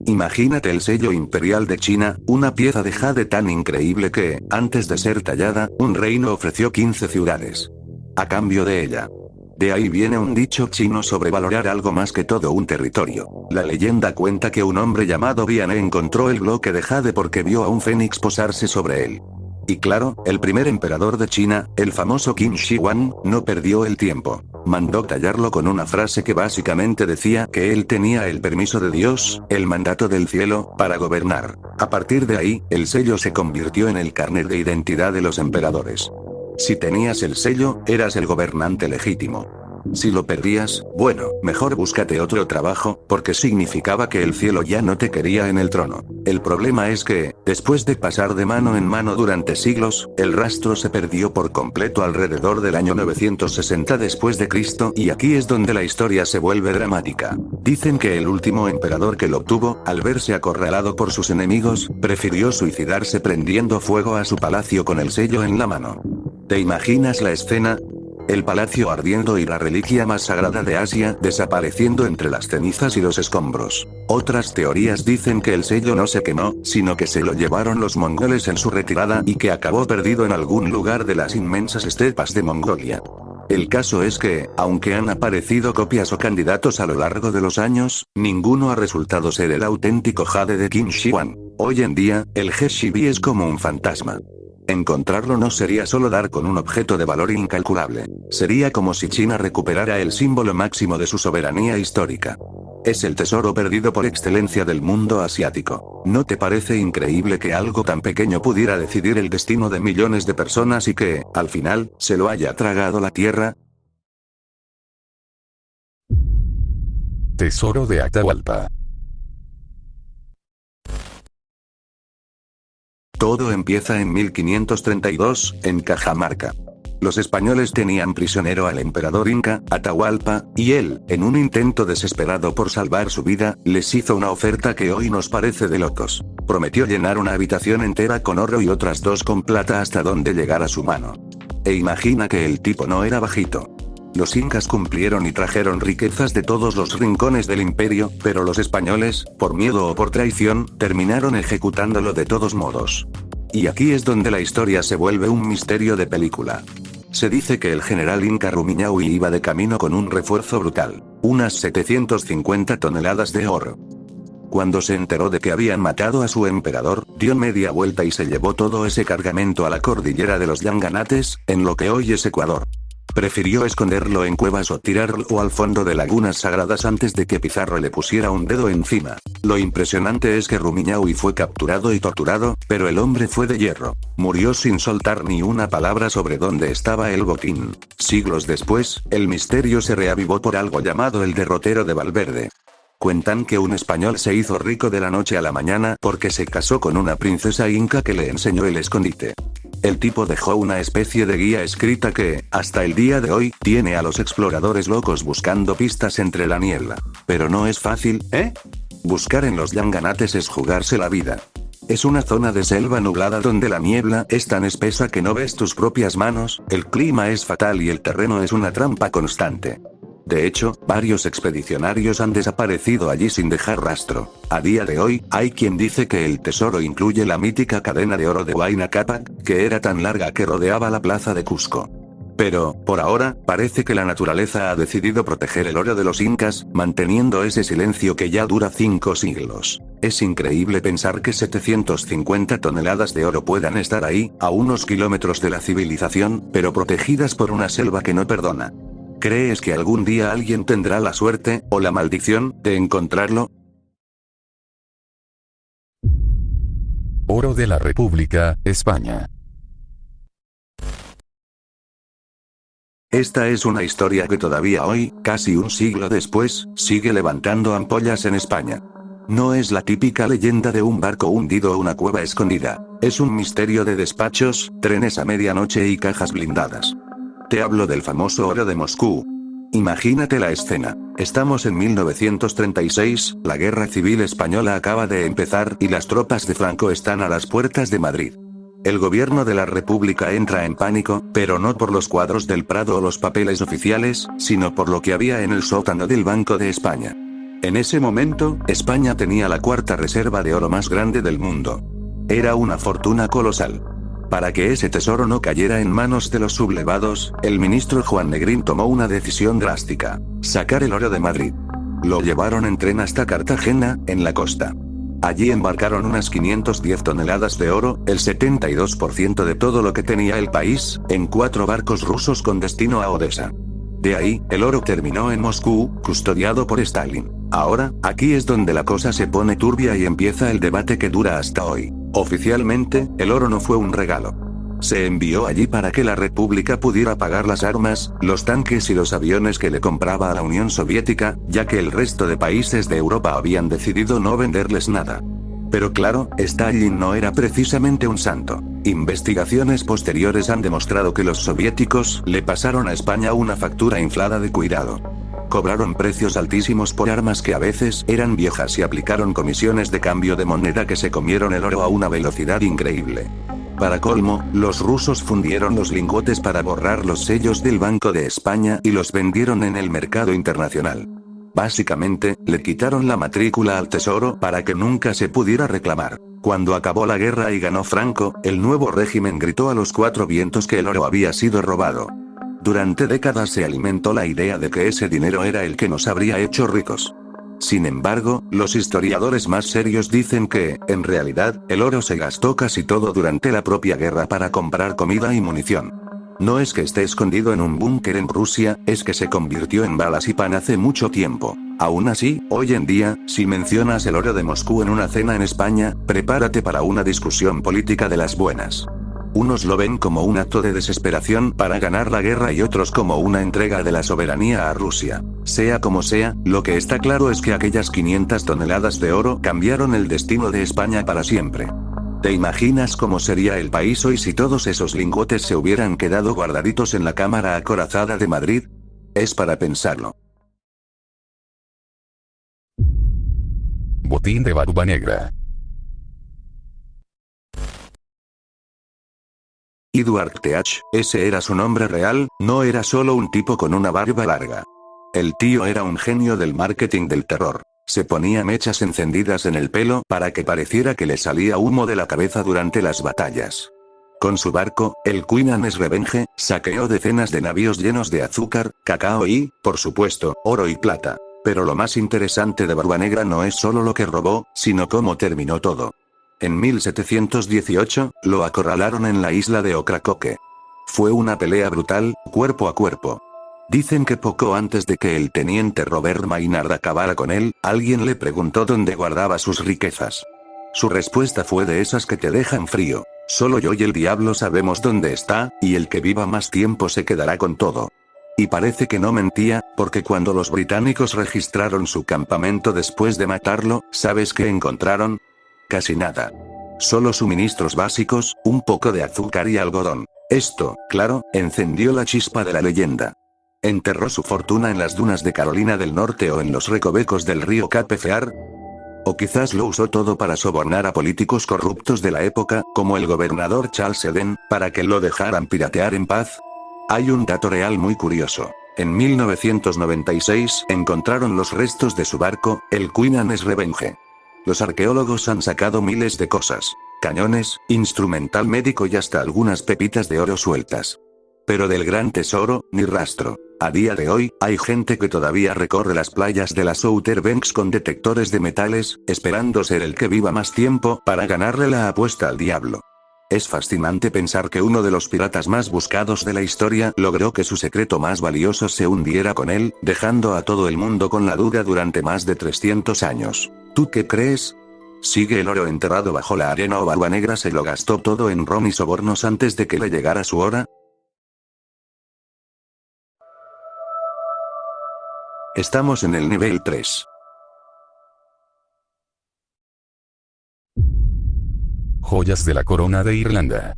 Imagínate el sello imperial de China, una pieza de jade tan increíble que, antes de ser tallada, un reino ofreció 15 ciudades. A cambio de ella. De ahí viene un dicho chino sobre valorar algo más que todo un territorio. La leyenda cuenta que un hombre llamado Viane encontró el bloque de jade porque vio a un fénix posarse sobre él. Y claro, el primer emperador de China, el famoso Qin Shi Huang, no perdió el tiempo. Mandó tallarlo con una frase que básicamente decía que él tenía el permiso de Dios, el mandato del cielo, para gobernar. A partir de ahí, el sello se convirtió en el carnet de identidad de los emperadores. Si tenías el sello, eras el gobernante legítimo. Si lo perdías, bueno, mejor búscate otro trabajo, porque significaba que el cielo ya no te quería en el trono. El problema es que, después de pasar de mano en mano durante siglos, el rastro se perdió por completo alrededor del año 960 después de Cristo, y aquí es donde la historia se vuelve dramática. Dicen que el último emperador que lo obtuvo, al verse acorralado por sus enemigos, prefirió suicidarse prendiendo fuego a su palacio con el sello en la mano. ¿Te imaginas la escena? El palacio ardiendo y la reliquia más sagrada de Asia desapareciendo entre las cenizas y los escombros. Otras teorías dicen que el sello no se quemó, sino que se lo llevaron los mongoles en su retirada y que acabó perdido en algún lugar de las inmensas estepas de Mongolia. El caso es que, aunque han aparecido copias o candidatos a lo largo de los años, ninguno ha resultado ser el auténtico jade de Qin Shi Huang. Hoy en día, el He Shibi es como un fantasma. Encontrarlo no sería solo dar con un objeto de valor incalculable. Sería como si China recuperara el símbolo máximo de su soberanía histórica. Es el tesoro perdido por excelencia del mundo asiático. ¿No te parece increíble que algo tan pequeño pudiera decidir el destino de millones de personas y que, al final, se lo haya tragado la tierra? Tesoro de Atahualpa. Todo empieza en 1532, en Cajamarca. Los españoles tenían prisionero al emperador inca, Atahualpa, y él, en un intento desesperado por salvar su vida, les hizo una oferta que hoy nos parece de locos. Prometió llenar una habitación entera con oro y otras 2 con plata hasta donde llegara su mano. E imagina que el tipo no era bajito. Los incas cumplieron y trajeron riquezas de todos los rincones del imperio, pero los españoles, por miedo o por traición, terminaron ejecutándolo de todos modos. Y aquí es donde la historia se vuelve un misterio de película. Se dice que el general inca Rumiñahui iba de camino con un refuerzo brutal, unas 750 toneladas de oro. Cuando se enteró de que habían matado a su emperador, dio media vuelta y se llevó todo ese cargamento a la cordillera de los Yanganates, en lo que hoy es Ecuador. Prefirió esconderlo en cuevas o tirarlo al fondo de lagunas sagradas antes de que Pizarro le pusiera un dedo encima. Lo impresionante es que Rumiñahui fue capturado y torturado, pero el hombre fue de hierro. Murió sin soltar ni una palabra sobre dónde estaba el botín. Siglos después, el misterio se reavivó por algo llamado el derrotero de Valverde. Cuentan que un español se hizo rico de la noche a la mañana porque se casó con una princesa inca que le enseñó el escondite. El tipo dejó una especie de guía escrita que, hasta el día de hoy, tiene a los exploradores locos buscando pistas entre la niebla. Pero no es fácil, ¿eh? Buscar en los Yanganates es jugarse la vida. Es una zona de selva nublada donde la niebla es tan espesa que no ves tus propias manos, el clima es fatal y el terreno es una trampa constante. De hecho, varios expedicionarios han desaparecido allí sin dejar rastro. A día de hoy, hay quien dice que el tesoro incluye la mítica cadena de oro de Huayna Cápac, que era tan larga que rodeaba la plaza de Cusco. Pero, por ahora, parece que la naturaleza ha decidido proteger el oro de los incas, manteniendo ese silencio que ya dura 5 siglos. Es increíble pensar que 750 toneladas de oro puedan estar ahí, a unos kilómetros de la civilización, pero protegidas por una selva que no perdona. ¿Crees que algún día alguien tendrá la suerte, o la maldición, de encontrarlo? Oro de la República, España. Esta es una historia que todavía hoy, casi un siglo después, sigue levantando ampollas en España. No es la típica leyenda de un barco hundido o una cueva escondida. Es un misterio de despachos, trenes a medianoche y cajas blindadas. Te hablo del famoso oro de Moscú. Imagínate la escena. Estamos en 1936, la Guerra Civil Española acaba de empezar y las tropas de Franco están a las puertas de Madrid. El gobierno de la República entra en pánico, pero no por los cuadros del Prado o los papeles oficiales, sino por lo que había en el sótano del Banco de España. En ese momento, España tenía la 4ª reserva de oro más grande del mundo. Era una fortuna colosal. Para que ese tesoro no cayera en manos de los sublevados, el ministro Juan Negrín tomó una decisión drástica: sacar el oro de Madrid. Lo llevaron en tren hasta Cartagena, en la costa. Allí embarcaron unas 510 toneladas de oro, el 72% de todo lo que tenía el país, en 4 barcos rusos con destino a Odessa. De ahí, el oro terminó en Moscú, custodiado por Stalin. Ahora, aquí es donde la cosa se pone turbia y empieza el debate que dura hasta hoy. Oficialmente, el oro no fue un regalo. Se envió allí para que la República pudiera pagar las armas, los tanques y los aviones que le compraba a la Unión Soviética, ya que el resto de países de Europa habían decidido no venderles nada. Pero claro, Stalin no era precisamente un santo. Investigaciones posteriores han demostrado que los soviéticos le pasaron a España una factura inflada de cuidado. Cobraron precios altísimos por armas que a veces eran viejas y aplicaron comisiones de cambio de moneda que se comieron el oro a una velocidad increíble. Para colmo, los rusos fundieron los lingotes para borrar los sellos del Banco de España y los vendieron en el mercado internacional. Básicamente, le quitaron la matrícula al tesoro para que nunca se pudiera reclamar. Cuando acabó la guerra y ganó Franco, el nuevo régimen gritó a los cuatro vientos que el oro había sido robado. Durante décadas se alimentó la idea de que ese dinero era el que nos habría hecho ricos. Sin embargo, los historiadores más serios dicen que, en realidad, el oro se gastó casi todo durante la propia guerra para comprar comida y munición. No es que esté escondido en un búnker en Rusia, es que se convirtió en balas y pan hace mucho tiempo. Aún así, hoy en día, si mencionas el oro de Moscú en una cena en España, prepárate para una discusión política de las buenas. Unos lo ven como un acto de desesperación para ganar la guerra y otros como una entrega de la soberanía a Rusia. Sea como sea, lo que está claro es que aquellas 500 toneladas de oro cambiaron el destino de España para siempre. ¿Te imaginas cómo sería el país hoy si todos esos lingotes se hubieran quedado guardaditos en la Cámara Acorazada de Madrid? Es para pensarlo. Botín de Barba Negra. Edward Teach, ese era su nombre real, no era solo un tipo con una barba larga. El tío era un genio del marketing del terror. Se ponía mechas encendidas en el pelo para que pareciera que le salía humo de la cabeza durante las batallas. Con su barco, el Queen Anne's Revenge, saqueó decenas de navíos llenos de azúcar, cacao y, por supuesto, oro y plata. Pero lo más interesante de Barba Negra no es solo lo que robó, sino cómo terminó todo. En 1718, lo acorralaron en la isla de Ocracoke. Fue una pelea brutal, cuerpo a cuerpo. Dicen que poco antes de que el teniente Robert Maynard acabara con él, alguien le preguntó dónde guardaba sus riquezas. Su respuesta fue de esas que te dejan frío. Solo yo y el diablo sabemos dónde está, y el que viva más tiempo se quedará con todo. Y parece que no mentía, porque cuando los británicos registraron su campamento después de matarlo, ¿sabes qué encontraron? Casi nada. Solo suministros básicos, un poco de azúcar y algodón. Esto, claro, encendió la chispa de la leyenda. ¿Enterró su fortuna en las dunas de Carolina del Norte o en los recovecos del río Cape Fear? O quizás lo usó todo para sobornar a políticos corruptos de la época, como el gobernador Charles Eden, para que lo dejaran piratear en paz. Hay un dato real muy curioso. En 1996 encontraron los restos de su barco, el Queen Anne's Revenge. Los arqueólogos han sacado miles de cosas. Cañones, instrumental médico y hasta algunas pepitas de oro sueltas. Pero del gran tesoro, ni rastro. A día de hoy, hay gente que todavía recorre las playas de las Outer Banks con detectores de metales, esperando ser el que viva más tiempo para ganarle la apuesta al diablo. Es fascinante pensar que uno de los piratas más buscados de la historia logró que su secreto más valioso se hundiera con él, dejando a todo el mundo con la duda durante más de 300 años. ¿Tú qué crees? ¿Sigue el oro enterrado bajo la arena o Barba Negra se lo gastó todo en ron y sobornos antes de que le llegara su hora? Estamos en el nivel 3. Joyas de la corona de Irlanda.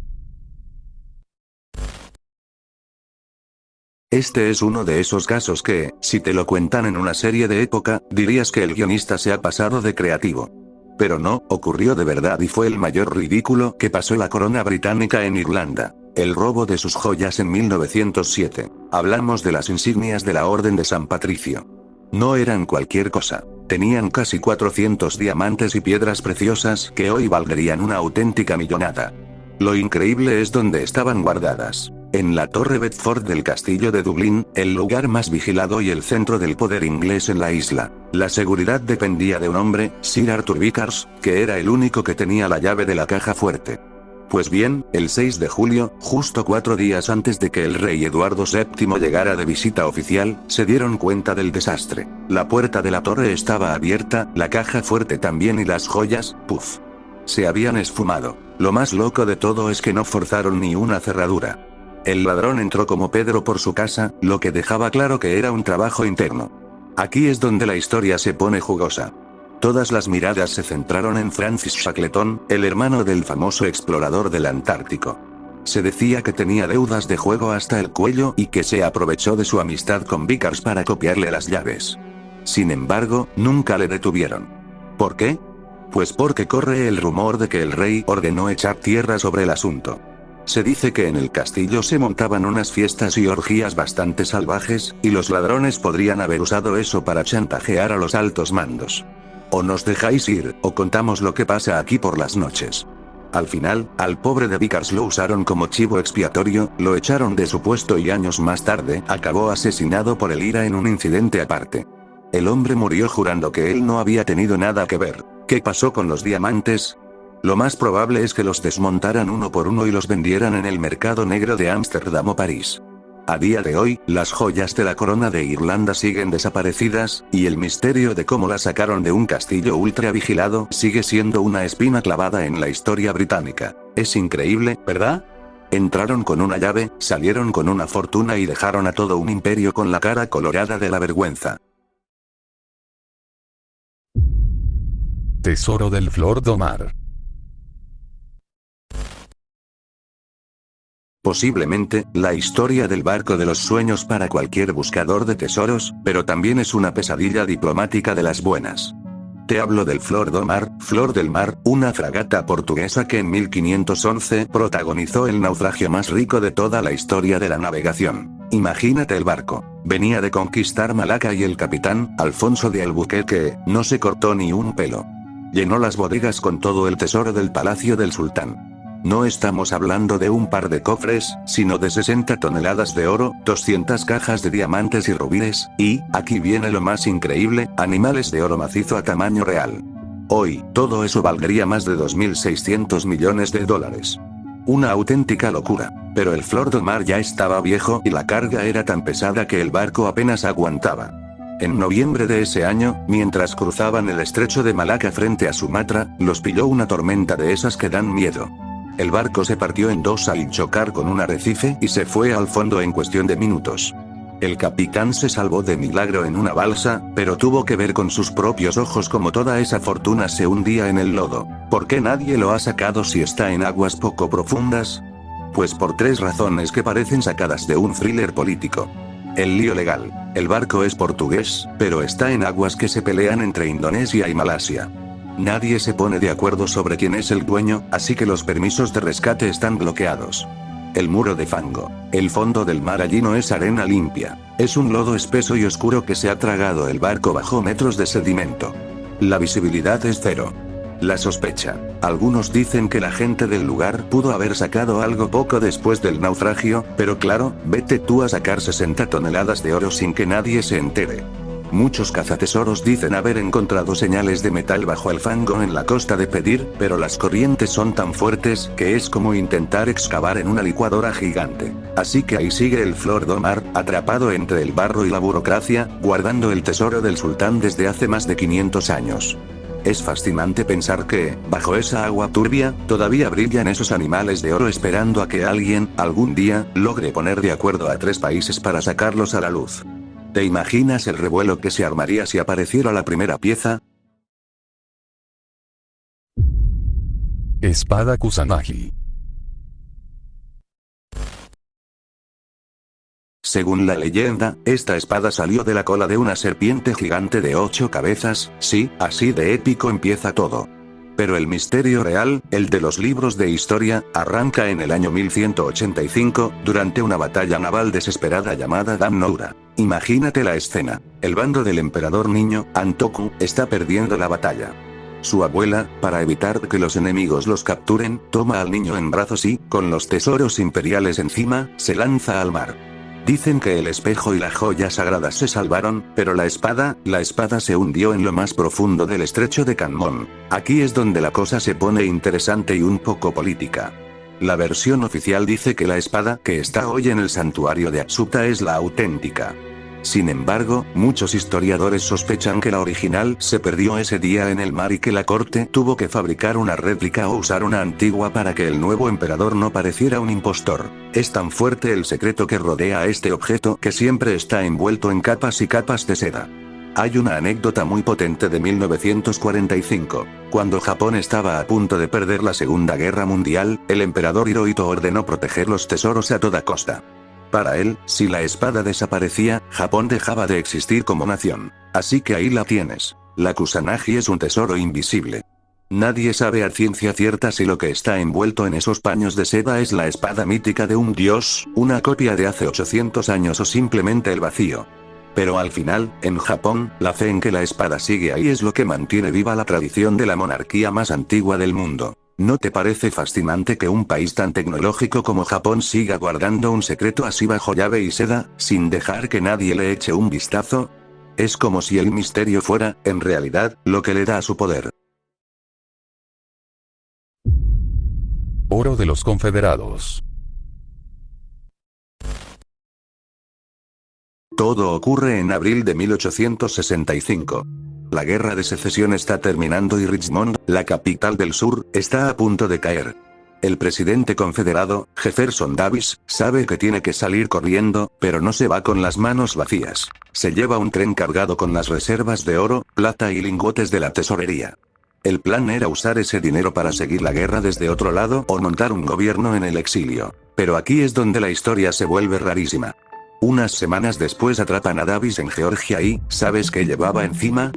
Este es uno de esos casos que, si te lo cuentan en una serie de época, dirías que el guionista se ha pasado de creativo. Pero no, ocurrió de verdad y fue el mayor ridículo que pasó la corona británica en Irlanda. El robo de sus joyas en 1907. Hablamos de las insignias de la Orden de San Patricio. No eran cualquier cosa. Tenían casi 400 diamantes y piedras preciosas que hoy valdrían una auténtica millonada. Lo increíble es dónde estaban guardadas. En la Torre Bedford del Castillo de Dublín, el lugar más vigilado y el centro del poder inglés en la isla. La seguridad dependía de un hombre, Sir Arthur Vickers, que era el único que tenía la llave de la caja fuerte. Pues bien, el 6 de julio, justo 4 días antes de que el rey Eduardo VII llegara de visita oficial, se dieron cuenta del desastre. La puerta de la torre estaba abierta, la caja fuerte también y las joyas, ¡puf!, se habían esfumado. Lo más loco de todo es que no forzaron ni una cerradura. El ladrón entró como Pedro por su casa, lo que dejaba claro que era un trabajo interno. Aquí es donde la historia se pone jugosa. Todas las miradas se centraron en Francis Shackleton, el hermano del famoso explorador del Antártico. Se decía que tenía deudas de juego hasta el cuello y que se aprovechó de su amistad con Vickers para copiarle las llaves. Sin embargo, nunca le detuvieron. ¿Por qué? Pues porque corre el rumor de que el rey ordenó echar tierra sobre el asunto. Se dice que en el castillo se montaban unas fiestas y orgías bastante salvajes, y los ladrones podrían haber usado eso para chantajear a los altos mandos. O nos dejáis ir, o contamos lo que pasa aquí por las noches. Al final, al pobre de Vickers lo usaron como chivo expiatorio, lo echaron de su puesto y años más tarde, acabó asesinado por el IRA en un incidente aparte. El hombre murió jurando que él no había tenido nada que ver. ¿Qué pasó con los diamantes? Lo más probable es que los desmontaran uno por uno y los vendieran en el mercado negro de Ámsterdam o París. A día de hoy, las joyas de la corona de Irlanda siguen desaparecidas, y el misterio de cómo las sacaron de un castillo ultra vigilado sigue siendo una espina clavada en la historia británica. Es increíble, ¿verdad? Entraron con una llave, salieron con una fortuna y dejaron a todo un imperio con la cara colorada de la vergüenza. Tesoro del Flor do Mar. Posiblemente, la historia del barco de los sueños para cualquier buscador de tesoros, pero también es una pesadilla diplomática de las buenas. Te hablo del Flor do Mar, Flor del Mar, una fragata portuguesa que en 1511 protagonizó el naufragio más rico de toda la historia de la navegación. Imagínate el barco. Venía de conquistar Malaca y el capitán, Alfonso de Albuquerque, no se cortó ni un pelo. Llenó las bodegas con todo el tesoro del palacio del sultán. No estamos hablando de un par de cofres, sino de 60 toneladas de oro, 200 cajas de diamantes y rubíes, y, aquí viene lo más increíble, animales de oro macizo a tamaño real. Hoy, todo eso valdría más de 2.600 millones de dólares. Una auténtica locura. Pero el Flor do Mar ya estaba viejo y la carga era tan pesada que el barco apenas aguantaba. En noviembre de ese año, mientras cruzaban el estrecho de Malaca frente a Sumatra, los pilló una tormenta de esas que dan miedo. El barco se partió en dos al chocar con un arrecife y se fue al fondo en cuestión de minutos. El capitán se salvó de milagro en una balsa, pero tuvo que ver con sus propios ojos como toda esa fortuna se hundía en el lodo. ¿Por qué nadie lo ha sacado si está en aguas poco profundas? Pues por tres razones que parecen sacadas de un thriller político. El lío legal. El barco es portugués, pero está en aguas que se pelean entre Indonesia y Malasia. Nadie se pone de acuerdo sobre quién es el dueño, así que los permisos de rescate están bloqueados. El muro de fango. El fondo del mar allí no es arena limpia. Es un lodo espeso y oscuro que se ha tragado el barco bajo metros de sedimento. La visibilidad es cero. La sospecha. Algunos dicen que la gente del lugar pudo haber sacado algo poco después del naufragio, pero claro, vete tú a sacar 60 toneladas de oro sin que nadie se entere. Muchos cazatesoros dicen haber encontrado señales de metal bajo el fango en la costa de Pedir, pero las corrientes son tan fuertes que es como intentar excavar en una licuadora gigante. Así que ahí sigue el Flor do Mar, atrapado entre el barro y la burocracia, guardando el tesoro del sultán desde hace más de 500 años. Es fascinante pensar que, bajo esa agua turbia, todavía brillan esos animales de oro esperando a que alguien, algún día, logre poner de acuerdo a 3 países para sacarlos a la luz. ¿Te imaginas el revuelo que se armaría si apareciera la primera pieza? Espada Kusanagi. Según la leyenda, esta espada salió de la cola de una serpiente gigante de 8 cabezas, sí, así de épico empieza todo. Pero el misterio real, el de los libros de historia, arranca en el año 1185, durante una batalla naval desesperada llamada Dam Noura. Imagínate la escena. El bando del emperador niño, Antoku, está perdiendo la batalla. Su abuela, para evitar que los enemigos los capturen, toma al niño en brazos y, con los tesoros imperiales encima, se lanza al mar. Dicen que el espejo y la joya sagrada se salvaron, pero la espada se hundió en lo más profundo del estrecho de Canmón. Aquí es donde la cosa se pone interesante y un poco política. La versión oficial dice que la espada que está hoy en el santuario de Atsuta es la auténtica. Sin embargo, muchos historiadores sospechan que la original se perdió ese día en el mar y que la corte tuvo que fabricar una réplica o usar una antigua para que el nuevo emperador no pareciera un impostor. Es tan fuerte el secreto que rodea a este objeto que siempre está envuelto en capas y capas de seda. Hay una anécdota muy potente de 1945. Cuando Japón estaba a punto de perder la Segunda Guerra Mundial, el emperador Hirohito ordenó proteger los tesoros a toda costa. Para él, si la espada desaparecía, Japón dejaba de existir como nación. Así que ahí la tienes. La Kusanagi es un tesoro invisible. Nadie sabe a ciencia cierta si lo que está envuelto en esos paños de seda es la espada mítica de un dios, una copia de hace 800 años o simplemente el vacío. Pero al final, en Japón, la fe en que la espada sigue ahí es lo que mantiene viva la tradición de la monarquía más antigua del mundo. ¿No te parece fascinante que un país tan tecnológico como Japón siga guardando un secreto así bajo llave y seda, sin dejar que nadie le eche un vistazo? Es como si el misterio fuera, en realidad, lo que le da su poder. Oro de los Confederados. Todo ocurre en abril de 1865. La guerra de secesión está terminando y Richmond, la capital del sur, está a punto de caer. El presidente confederado, Jefferson Davis, sabe que tiene que salir corriendo, pero no se va con las manos vacías. Se lleva un tren cargado con las reservas de oro, plata y lingotes de la tesorería. El plan era usar ese dinero para seguir la guerra desde otro lado o montar un gobierno en el exilio. Pero aquí es donde la historia se vuelve rarísima. Unas semanas después atrapan a Davis en Georgia y, ¿sabes qué llevaba encima?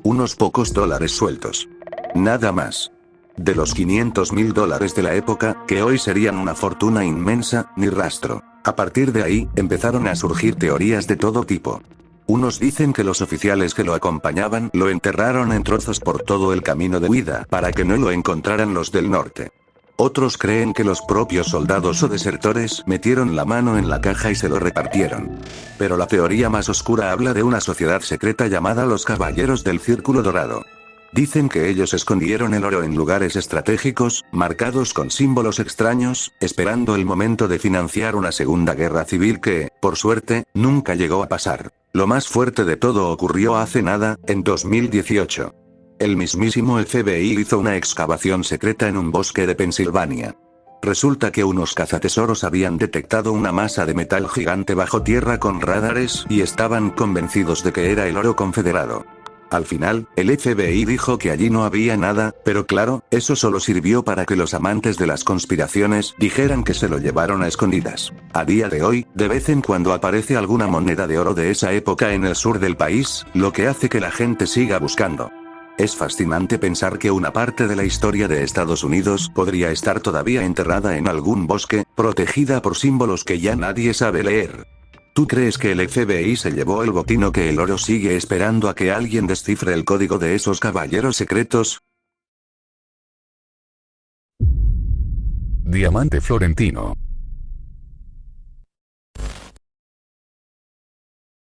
Unos pocos dólares sueltos. Nada más. De los $500,000 de la época, que hoy serían una fortuna inmensa, ni rastro. A partir de ahí, empezaron a surgir teorías de todo tipo. Unos dicen que los oficiales que lo acompañaban lo enterraron en trozos por todo el camino de huida para que no lo encontraran los del norte. Otros creen que los propios soldados o desertores metieron la mano en la caja y se lo repartieron. Pero la teoría más oscura habla de una sociedad secreta llamada los Caballeros del Círculo Dorado. Dicen que ellos escondieron el oro en lugares estratégicos, marcados con símbolos extraños, esperando el momento de financiar una segunda guerra civil que, por suerte, nunca llegó a pasar. Lo más fuerte de todo ocurrió hace nada, en 2018. El mismísimo FBI hizo una excavación secreta en un bosque de Pensilvania. Resulta que unos cazatesoros habían detectado una masa de metal gigante bajo tierra con radares y estaban convencidos de que era el oro confederado. Al final, el FBI dijo que allí no había nada, pero claro, eso solo sirvió para que los amantes de las conspiraciones dijeran que se lo llevaron a escondidas. A día de hoy, de vez en cuando aparece alguna moneda de oro de esa época en el sur del país, lo que hace que la gente siga buscando. Es fascinante pensar que una parte de la historia de Estados Unidos podría estar todavía enterrada en algún bosque, protegida por símbolos que ya nadie sabe leer. ¿Tú crees que el FBI se llevó el botín o que el oro sigue esperando a que alguien descifre el código de esos caballeros secretos? Diamante florentino.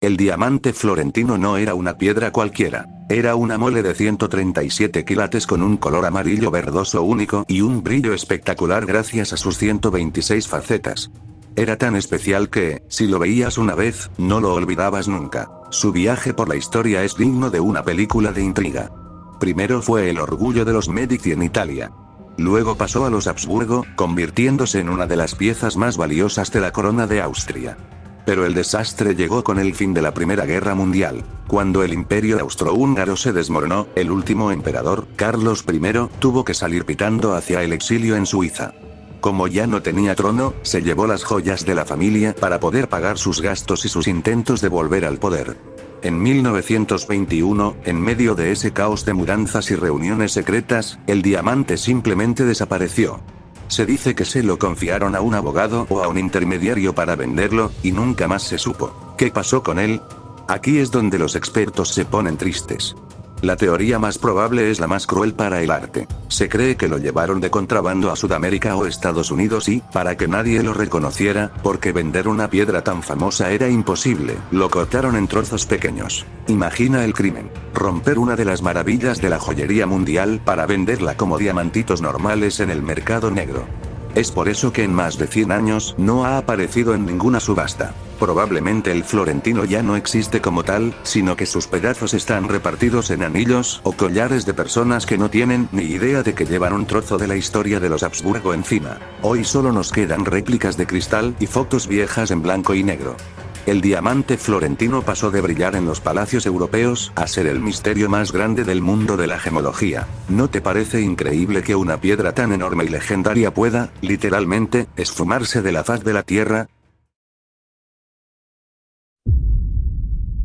El diamante florentino no era una piedra cualquiera. Era una mole de 137 quilates con un color amarillo verdoso único y un brillo espectacular gracias a sus 126 facetas. Era tan especial que, si lo veías una vez, no lo olvidabas nunca. Su viaje por la historia es digno de una película de intriga. Primero fue el orgullo de los Medici en Italia. Luego pasó a los Habsburgo, convirtiéndose en una de las piezas más valiosas de la corona de Austria. Pero el desastre llegó con el fin de la Primera Guerra Mundial. Cuando el imperio austrohúngaro se desmoronó, el último emperador, Carlos I, tuvo que salir pitando hacia el exilio en Suiza. Como ya no tenía trono, se llevó las joyas de la familia para poder pagar sus gastos y sus intentos de volver al poder. En 1921, en medio de ese caos de mudanzas y reuniones secretas, el diamante simplemente desapareció. Se dice que se lo confiaron a un abogado o a un intermediario para venderlo, y nunca más se supo. ¿Qué pasó con él? Aquí es donde los expertos se ponen tristes. La teoría más probable es la más cruel para el arte. Se cree que lo llevaron de contrabando a Sudamérica o Estados Unidos y, para que nadie lo reconociera, porque vender una piedra tan famosa era imposible, lo cortaron en trozos pequeños. Imagina el crimen. Romper una de las maravillas de la joyería mundial para venderla como diamantitos normales en el mercado negro. Es por eso que en más de 100 años no ha aparecido en ninguna subasta. Probablemente el florentino ya no existe como tal, sino que sus pedazos están repartidos en anillos o collares de personas que no tienen ni idea de que llevan un trozo de la historia de los Habsburgo encima. Hoy solo nos quedan réplicas de cristal y fotos viejas en blanco y negro. El diamante florentino pasó de brillar en los palacios europeos a ser el misterio más grande del mundo de la gemología. ¿No te parece increíble que una piedra tan enorme y legendaria pueda, literalmente, esfumarse de la faz de la tierra?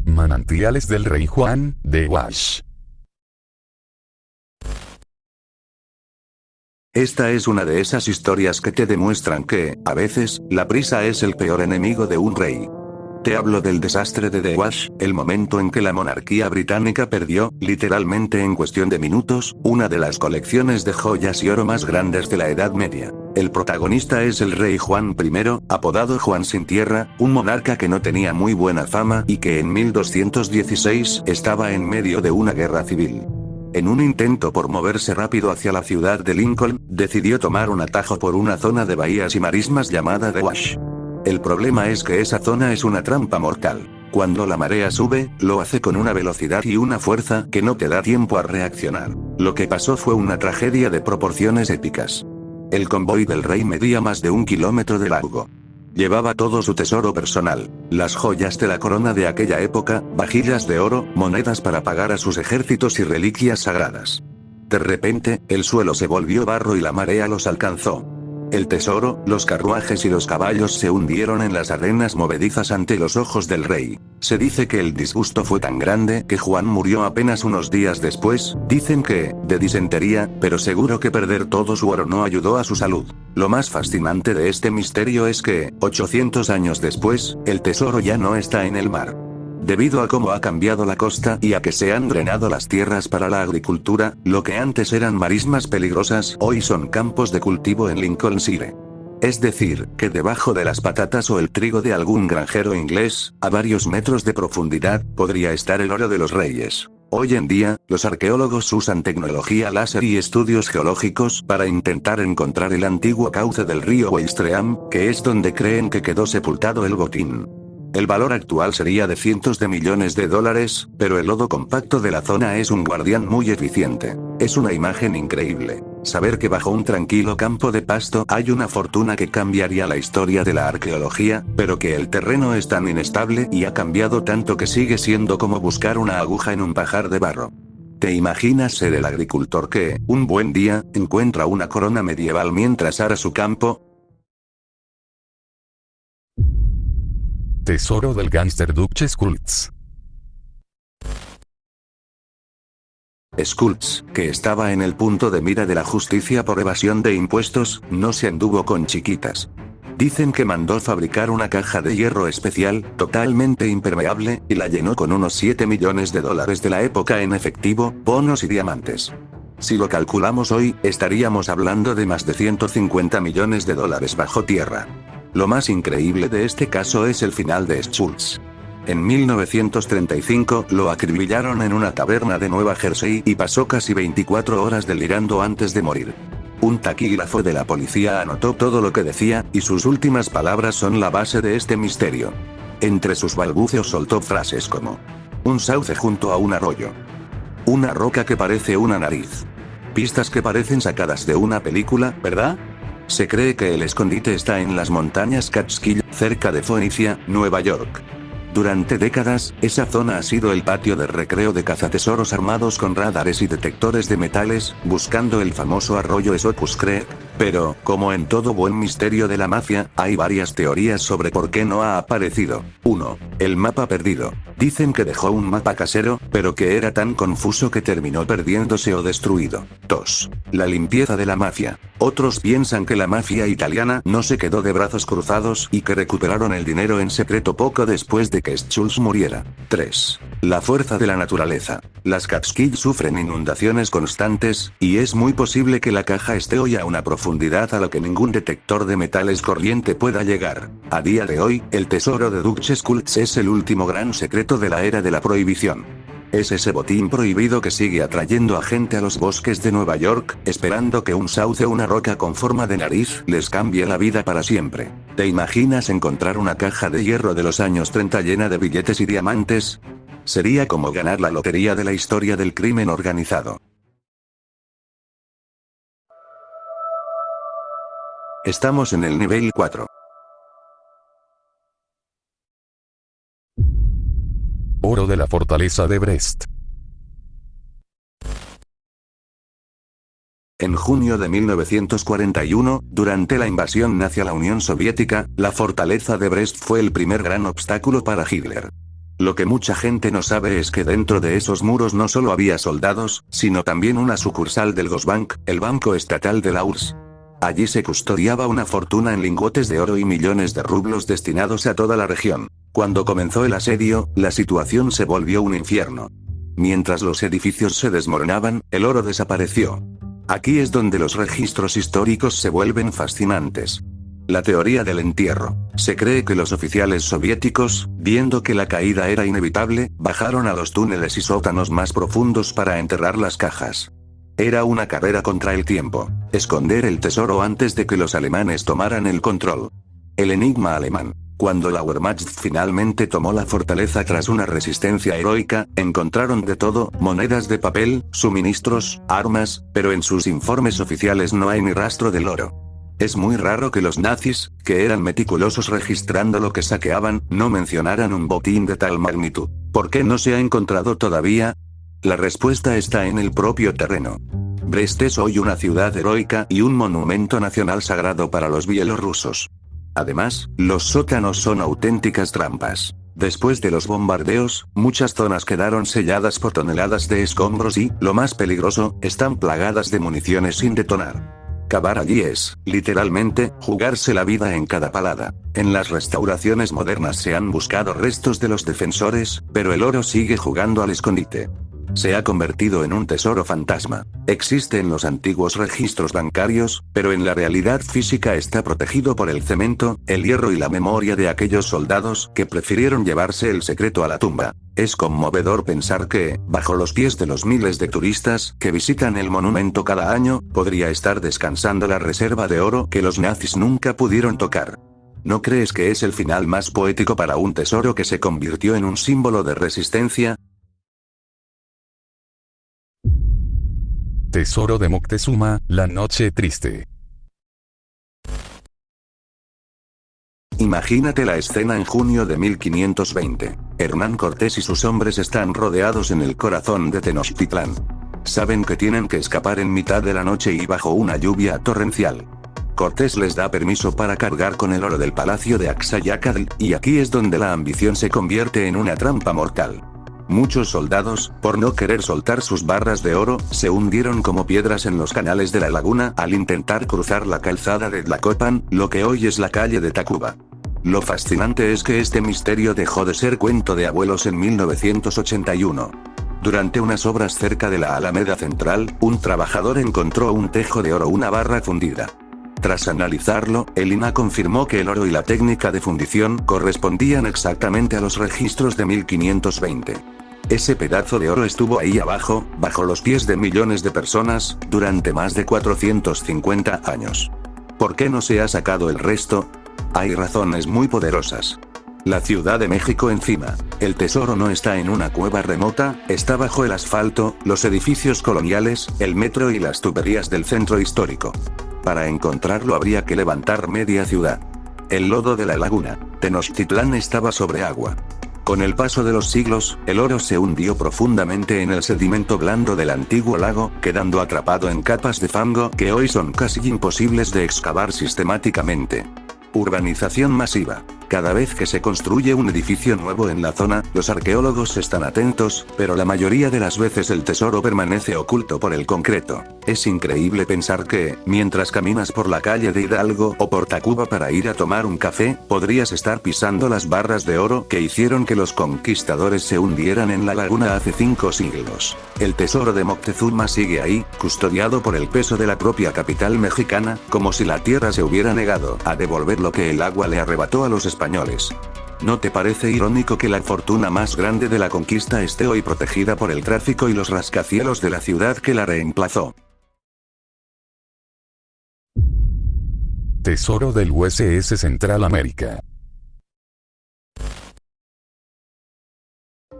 Manantiales del Rey Juan, de Wash. Esta es una de esas historias que te demuestran que, a veces, la prisa es el peor enemigo de un rey. Te hablo del desastre de The Wash, el momento en que la monarquía británica perdió, literalmente en cuestión de minutos, una de las colecciones de joyas y oro más grandes de la Edad Media. El protagonista es el rey Juan I, apodado Juan sin tierra, un monarca que no tenía muy buena fama y que en 1216 estaba en medio de una guerra civil. En un intento por moverse rápido hacia la ciudad de Lincoln, decidió tomar un atajo por una zona de bahías y marismas llamada The Wash. El problema es que esa zona es una trampa mortal. Cuando la marea sube, lo hace con una velocidad y una fuerza que no te da tiempo a reaccionar. Lo que pasó fue una tragedia de proporciones épicas. El convoy del rey medía más de 1 kilómetro de largo. Llevaba todo su tesoro personal, las joyas de la corona de aquella época, vajillas de oro, monedas para pagar a sus ejércitos y reliquias sagradas. De repente, el suelo se volvió barro y la marea los alcanzó. El tesoro, los carruajes y los caballos se hundieron en las arenas movedizas ante los ojos del rey. Se dice que el disgusto fue tan grande que Juan murió apenas unos días después, dicen que, de disentería, pero seguro que perder todo su oro no ayudó a su salud. Lo más fascinante de este misterio es que, 800 años después, el tesoro ya no está en el mar. Debido a cómo ha cambiado la costa y a que se han drenado las tierras para la agricultura, lo que antes eran marismas peligrosas hoy son campos de cultivo en Lincolnshire. Es decir, que debajo de las patatas o el trigo de algún granjero inglés, a varios metros de profundidad, podría estar el oro de los reyes. Hoy en día, los arqueólogos usan tecnología láser y estudios geológicos para intentar encontrar el antiguo cauce del río Westream, que es donde creen que quedó sepultado el botín. El valor actual sería de cientos de millones de dólares, pero el lodo compacto de la zona es un guardián muy eficiente. Es una imagen increíble. Saber que bajo un tranquilo campo de pasto hay una fortuna que cambiaría la historia de la arqueología, pero que el terreno es tan inestable y ha cambiado tanto que sigue siendo como buscar una aguja en un pajar de barro. ¿Te imaginas ser el agricultor que, un buen día, encuentra una corona medieval mientras ara su campo? Tesoro del gángster Dutch Schultz. Schultz, que estaba en el punto de mira de la justicia por evasión de impuestos, no se anduvo con chiquitas. Dicen que mandó fabricar una caja de hierro especial, totalmente impermeable, y la llenó con unos 7 millones de dólares de la época en efectivo, bonos y diamantes. Si lo calculamos hoy, estaríamos hablando de más de 150 millones de dólares bajo tierra. Lo más increíble de este caso es el final de Schultz. En 1935 lo acribillaron en una taberna de Nueva Jersey y pasó casi 24 horas delirando antes de morir. Un taquígrafo de la policía anotó todo lo que decía, y sus últimas palabras son la base de este misterio. Entre sus balbuceos soltó frases como: un sauce junto a un arroyo. Una roca que parece una nariz. Pistas que parecen sacadas de una película, ¿verdad? Se cree que el escondite está en las montañas Catskill, cerca de Phoenicia, Nueva York. Durante décadas, esa zona ha sido el patio de recreo de cazatesoros armados con radares y detectores de metales, buscando el famoso arroyo Esopus Creek. Pero, como en todo buen misterio de la mafia, hay varias teorías sobre por qué no ha aparecido. 1. El mapa perdido. Dicen que dejó un mapa casero, pero que era tan confuso que terminó perdiéndose o destruido. 2. La limpieza de la mafia. Otros piensan que la mafia italiana no se quedó de brazos cruzados y que recuperaron el dinero en secreto poco después de que Schultz muriera. 3. La fuerza de la naturaleza. Las Catskill sufren inundaciones constantes, y es muy posible que la caja esté hoy a una profundidad a la que ningún detector de metales corriente pueda llegar. A día de hoy, el tesoro de Dutch Schultz es el último gran secreto de la era de la prohibición. Es ese botín prohibido que sigue atrayendo a gente a los bosques de Nueva York, esperando que un sauce o una roca con forma de nariz les cambie la vida para siempre. ¿Te imaginas encontrar una caja de hierro de los años 30 llena de billetes y diamantes? Sería como ganar la lotería de la historia del crimen organizado. Estamos en el nivel 4. Oro de la fortaleza de Brest. En junio de 1941, durante la invasión nazi a la Unión Soviética, la fortaleza de Brest fue el primer gran obstáculo para Hitler. Lo que mucha gente no sabe es que dentro de esos muros no solo había soldados, sino también una sucursal del Gosbank, el banco estatal de la URSS. Allí se custodiaba una fortuna en lingotes de oro y millones de rublos destinados a toda la región. Cuando comenzó el asedio, la situación se volvió un infierno. Mientras los edificios se desmoronaban, el oro desapareció. Aquí es donde los registros históricos se vuelven fascinantes. La teoría del entierro. Se cree que los oficiales soviéticos, viendo que la caída era inevitable, bajaron a los túneles y sótanos más profundos para enterrar las cajas. Era una carrera contra el tiempo. Esconder el tesoro antes de que los alemanes tomaran el control. El enigma alemán. Cuando la Wehrmacht finalmente tomó la fortaleza tras una resistencia heroica, encontraron de todo, monedas de papel, suministros, armas, pero en sus informes oficiales no hay ni rastro del oro. Es muy raro que los nazis, que eran meticulosos registrando lo que saqueaban, no mencionaran un botín de tal magnitud. ¿Por qué no se ha encontrado todavía? La respuesta está en el propio terreno. Brest es hoy una ciudad heroica y un monumento nacional sagrado para los bielorrusos. Además, los sótanos son auténticas trampas. Después de los bombardeos, muchas zonas quedaron selladas por toneladas de escombros y, lo más peligroso, están plagadas de municiones sin detonar. Cavar allí es, literalmente, jugarse la vida en cada palada. En las restauraciones modernas se han buscado restos de los defensores, pero el oro sigue jugando al escondite. Se ha convertido en un tesoro fantasma. Existe en los antiguos registros bancarios, pero en la realidad física está protegido por el cemento, el hierro y la memoria de aquellos soldados que prefirieron llevarse el secreto a la tumba. Es conmovedor pensar que, bajo los pies de los miles de turistas que visitan el monumento cada año, podría estar descansando la reserva de oro que los nazis nunca pudieron tocar. ¿No crees que es el final más poético para un tesoro que se convirtió en un símbolo de resistencia? Tesoro de Moctezuma, la noche triste. Imagínate la escena en junio de 1520. Hernán Cortés y sus hombres están rodeados en el corazón de Tenochtitlán. Saben que tienen que escapar en mitad de la noche y bajo una lluvia torrencial. Cortés les da permiso para cargar con el oro del palacio de Axayácatl, y aquí es donde la ambición se convierte en una trampa mortal. Muchos soldados, por no querer soltar sus barras de oro, se hundieron como piedras en los canales de la laguna al intentar cruzar la calzada de Tlacopan, lo que hoy es la calle de Tacuba. Lo fascinante es que este misterio dejó de ser cuento de abuelos en 1981. Durante unas obras cerca de la Alameda Central, un trabajador encontró un tejo de oro, una barra fundida. Tras analizarlo, el INAH confirmó que el oro y la técnica de fundición correspondían exactamente a los registros de 1520. Ese pedazo de oro estuvo ahí abajo, bajo los pies de millones de personas, durante más de 450 años. ¿Por qué no se ha sacado el resto? Hay razones muy poderosas. La Ciudad de México encima. El tesoro no está en una cueva remota, está bajo el asfalto, los edificios coloniales, el metro y las tuberías del centro histórico. Para encontrarlo habría que levantar media ciudad. El lodo de la laguna. Tenochtitlán estaba sobre agua. Con el paso de los siglos, el oro se hundió profundamente en el sedimento blando del antiguo lago, quedando atrapado en capas de fango que hoy son casi imposibles de excavar sistemáticamente. Urbanización masiva. Cada vez que se construye un edificio nuevo en la zona, los arqueólogos están atentos, pero la mayoría de las veces el tesoro permanece oculto por el concreto. Es increíble pensar que, mientras caminas por la calle de Hidalgo o por Tacuba para ir a tomar un café, podrías estar pisando las barras de oro que hicieron que los conquistadores se hundieran en la laguna hace 5 siglos. El tesoro de Moctezuma sigue ahí, custodiado por el peso de la propia capital mexicana, como si la tierra se hubiera negado a devolver lo que el agua le arrebató a los españoles. ¿No te parece irónico que la fortuna más grande de la conquista esté hoy protegida por el tráfico y los rascacielos de la ciudad que la reemplazó? Tesoro del USS Central América.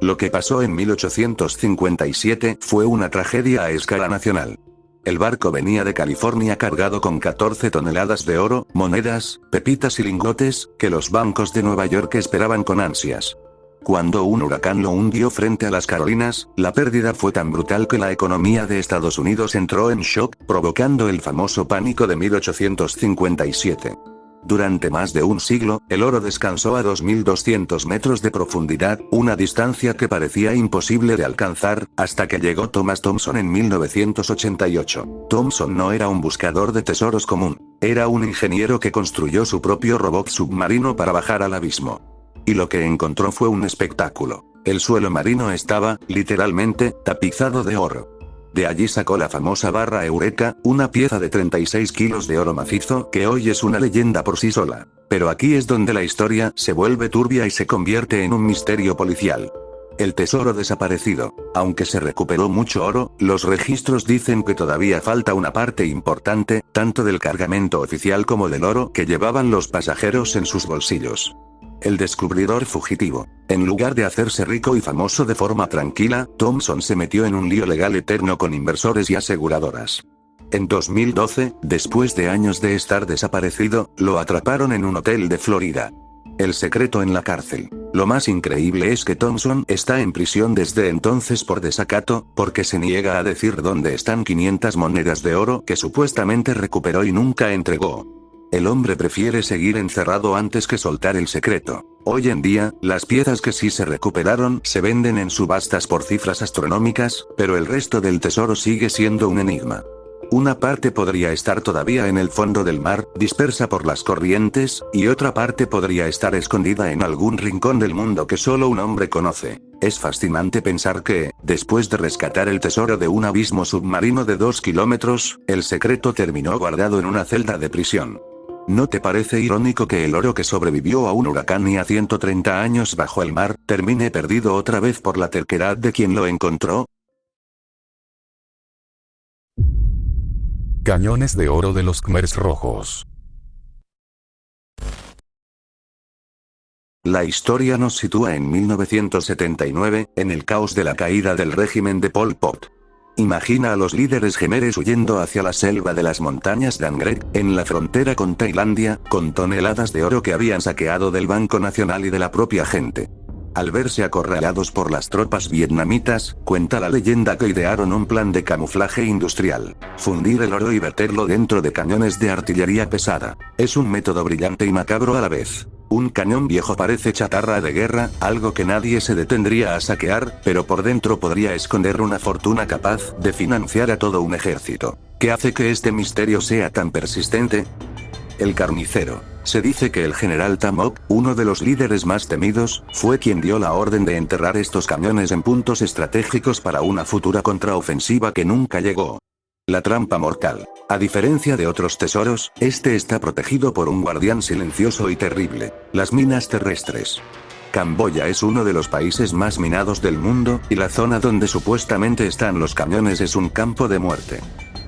Lo que pasó en 1857 fue una tragedia a escala nacional. El barco venía de California cargado con 14 toneladas de oro, monedas, pepitas y lingotes, que los bancos de Nueva York esperaban con ansias. Cuando un huracán lo hundió frente a las Carolinas, la pérdida fue tan brutal que la economía de Estados Unidos entró en shock, provocando el famoso pánico de 1857. Durante más de un siglo, el oro descansó a 2.200 metros de profundidad, una distancia que parecía imposible de alcanzar, hasta que llegó Thomas Thomson en 1988. Thomson no era un buscador de tesoros común, era un ingeniero que construyó su propio robot submarino para bajar al abismo. Y lo que encontró fue un espectáculo. El suelo marino estaba, literalmente, tapizado de oro. De allí sacó la famosa barra Eureka, una pieza de 36 kilos de oro macizo que hoy es una leyenda por sí sola. Pero aquí es donde la historia se vuelve turbia y se convierte en un misterio policial. El tesoro desaparecido. Aunque se recuperó mucho oro, los registros dicen que todavía falta una parte importante, tanto del cargamento oficial como del oro que llevaban los pasajeros en sus bolsillos. El descubridor fugitivo. En lugar de hacerse rico y famoso de forma tranquila, Thomson se metió en un lío legal eterno con inversores y aseguradoras. En 2012, después de años de estar desaparecido, lo atraparon en un hotel de Florida. El secreto en la cárcel. Lo más increíble es que Thomson está en prisión desde entonces por desacato, porque se niega a decir dónde están 500 monedas de oro que supuestamente recuperó y nunca entregó. El hombre prefiere seguir encerrado antes que soltar el secreto. Hoy en día, las piezas que sí se recuperaron se venden en subastas por cifras astronómicas, pero el resto del tesoro sigue siendo un enigma. Una parte podría estar todavía en el fondo del mar, dispersa por las corrientes, y otra parte podría estar escondida en algún rincón del mundo que solo un hombre conoce. Es fascinante pensar que, después de rescatar el tesoro de un abismo submarino de 2 kilómetros, el secreto terminó guardado en una celda de prisión. ¿No te parece irónico que el oro que sobrevivió a un huracán y a 130 años bajo el mar, termine perdido otra vez por la terquedad de quien lo encontró? Cañones de oro de los Khmers rojos. La historia nos sitúa en 1979, en el caos de la caída del régimen de Pol Pot. Imagina a los líderes khmeres huyendo hacia la selva de las montañas Dangrek, en la frontera con Tailandia, con toneladas de oro que habían saqueado del Banco Nacional y de la propia gente. Al verse acorralados por las tropas vietnamitas, cuenta la leyenda que idearon un plan de camuflaje industrial. Fundir el oro y verterlo dentro de cañones de artillería pesada. Es un método brillante y macabro a la vez. Un cañón viejo parece chatarra de guerra, algo que nadie se detendría a saquear, pero por dentro podría esconder una fortuna capaz de financiar a todo un ejército. ¿Qué hace que este misterio sea tan persistente? El carnicero. Se dice que el general Tamok, uno de los líderes más temidos, fue quien dio la orden de enterrar estos cañones en puntos estratégicos para una futura contraofensiva que nunca llegó. La trampa mortal. A diferencia de otros tesoros, este está protegido por un guardián silencioso y terrible: las minas terrestres. Camboya es uno de los países más minados del mundo, y la zona donde supuestamente están los cañones es un campo de muerte.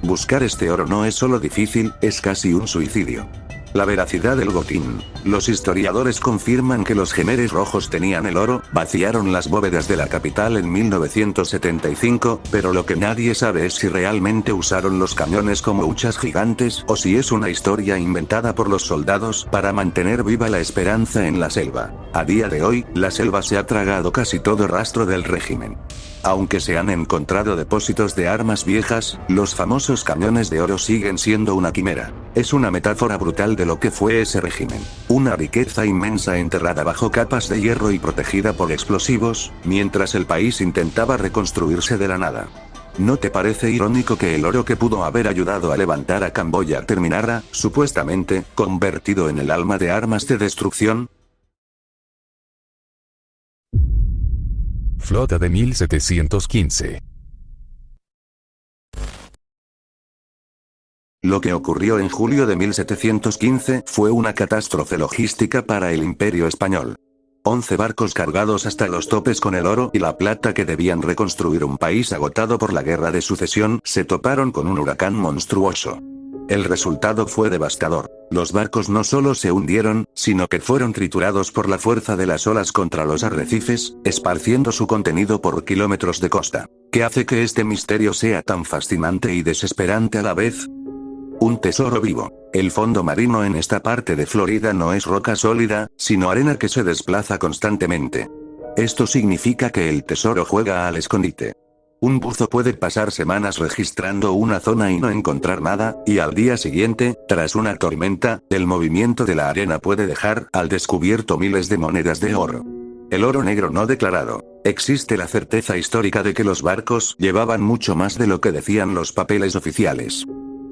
Buscar este oro no es solo difícil, es casi un suicidio. La veracidad del botín. Los historiadores confirman que los khmeres rojos tenían el oro, vaciaron las bóvedas de la capital en 1975, pero lo que nadie sabe es si realmente usaron los cañones como huchas gigantes o si es una historia inventada por los soldados para mantener viva la esperanza en la selva. A día de hoy, la selva se ha tragado casi todo rastro del régimen. Aunque se han encontrado depósitos de armas viejas, los famosos cañones de oro siguen siendo una quimera. Es una metáfora brutal de lo que fue ese régimen. Una riqueza inmensa enterrada bajo capas de hierro y protegida por explosivos, mientras el país intentaba reconstruirse de la nada. ¿No te parece irónico que el oro que pudo haber ayudado a levantar a Camboya terminara, supuestamente, convertido en el alma de armas de destrucción? Flota de 1715. Lo que ocurrió en julio de 1715 fue una catástrofe logística para el Imperio Español. 11 barcos cargados hasta los topes con el oro y la plata que debían reconstruir un país agotado por la Guerra de Sucesión, se toparon con un huracán monstruoso. El resultado fue devastador. Los barcos no solo se hundieron, sino que fueron triturados por la fuerza de las olas contra los arrecifes, esparciendo su contenido por kilómetros de costa. ¿Qué hace que este misterio sea tan fascinante y desesperante a la vez? Un tesoro vivo. El fondo marino en esta parte de Florida no es roca sólida, sino arena que se desplaza constantemente. Esto significa que el tesoro juega al escondite. Un buzo puede pasar semanas registrando una zona y no encontrar nada, y al día siguiente, tras una tormenta, el movimiento de la arena puede dejar al descubierto miles de monedas de oro. El oro negro no declarado. Existe la certeza histórica de que los barcos llevaban mucho más de lo que decían los papeles oficiales.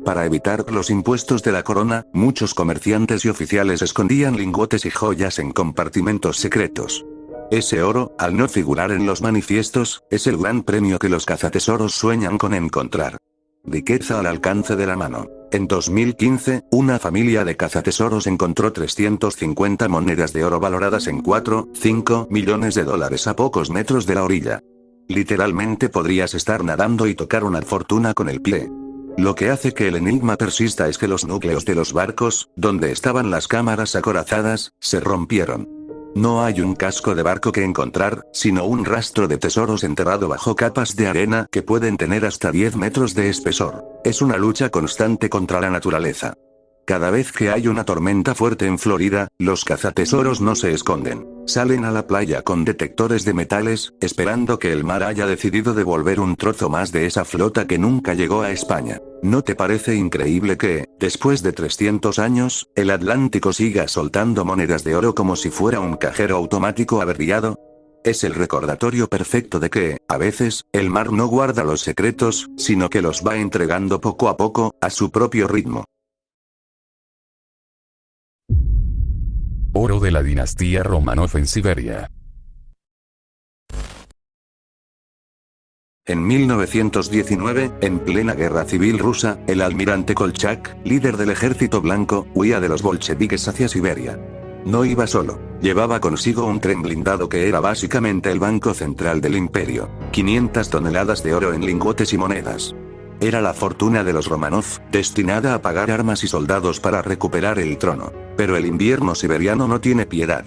Para evitar los impuestos de la corona, muchos comerciantes y oficiales escondían lingotes y joyas en compartimentos secretos. Ese oro, al no figurar en los manifiestos, es el gran premio que los cazatesoros sueñan con encontrar. Riqueza al alcance de la mano. En 2015, una familia de cazatesoros encontró 350 monedas de oro valoradas en 4,5 millones de dólares a pocos metros de la orilla. Literalmente podrías estar nadando y tocar una fortuna con el pie. Lo que hace que el enigma persista es que los núcleos de los barcos, donde estaban las cámaras acorazadas, se rompieron. No hay un casco de barco que encontrar, sino un rastro de tesoros enterrado bajo capas de arena que pueden tener hasta 10 metros de espesor. Es una lucha constante contra la naturaleza. Cada vez que hay una tormenta fuerte en Florida, los cazatesoros no se esconden. Salen a la playa con detectores de metales, esperando que el mar haya decidido devolver un trozo más de esa flota que nunca llegó a España. ¿No te parece increíble que, después de 300 años, el Atlántico siga soltando monedas de oro como si fuera un cajero automático averiado? Es el recordatorio perfecto de que, a veces, el mar no guarda los secretos, sino que los va entregando poco a poco, a su propio ritmo. Oro de la dinastía Romanov en Siberia. En 1919, en plena guerra civil rusa, el almirante Kolchak, líder del ejército blanco, huía de los bolcheviques hacia Siberia. No iba solo, llevaba consigo un tren blindado que era básicamente el banco central del imperio, 500 toneladas de oro en lingotes y monedas. Era la fortuna de los Romanov, destinada a pagar armas y soldados para recuperar el trono. Pero el invierno siberiano no tiene piedad.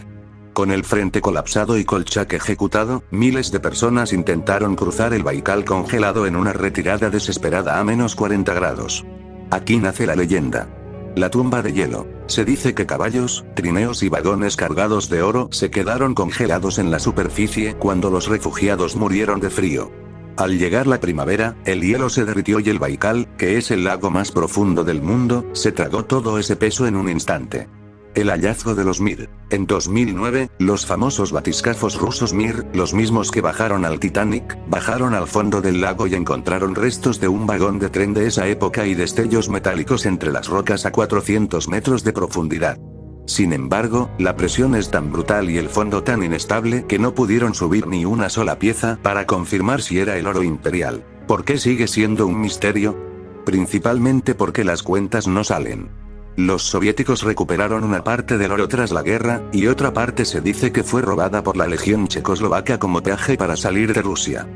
Con el frente colapsado y Kolchak ejecutado, miles de personas intentaron cruzar el Baikal congelado en una retirada desesperada a -40 grados. Aquí nace la leyenda. La tumba de hielo. Se dice que caballos, trineos y vagones cargados de oro se quedaron congelados en la superficie cuando los refugiados murieron de frío. Al llegar la primavera, el hielo se derritió y el Baikal, que es el lago más profundo del mundo, se tragó todo ese peso en un instante. El hallazgo de los Mir. En 2009, los famosos batiscafos rusos Mir, los mismos que bajaron al Titanic, bajaron al fondo del lago y encontraron restos de un vagón de tren de esa época y destellos metálicos entre las rocas a 400 metros de profundidad. Sin embargo, la presión es tan brutal y el fondo tan inestable que no pudieron subir ni una sola pieza para confirmar si era el oro imperial. ¿Por qué sigue siendo un misterio? Principalmente porque las cuentas no salen. Los soviéticos recuperaron una parte del oro tras la guerra, y otra parte se dice que fue robada por la Legión Checoslovaca como peaje para salir de Rusia.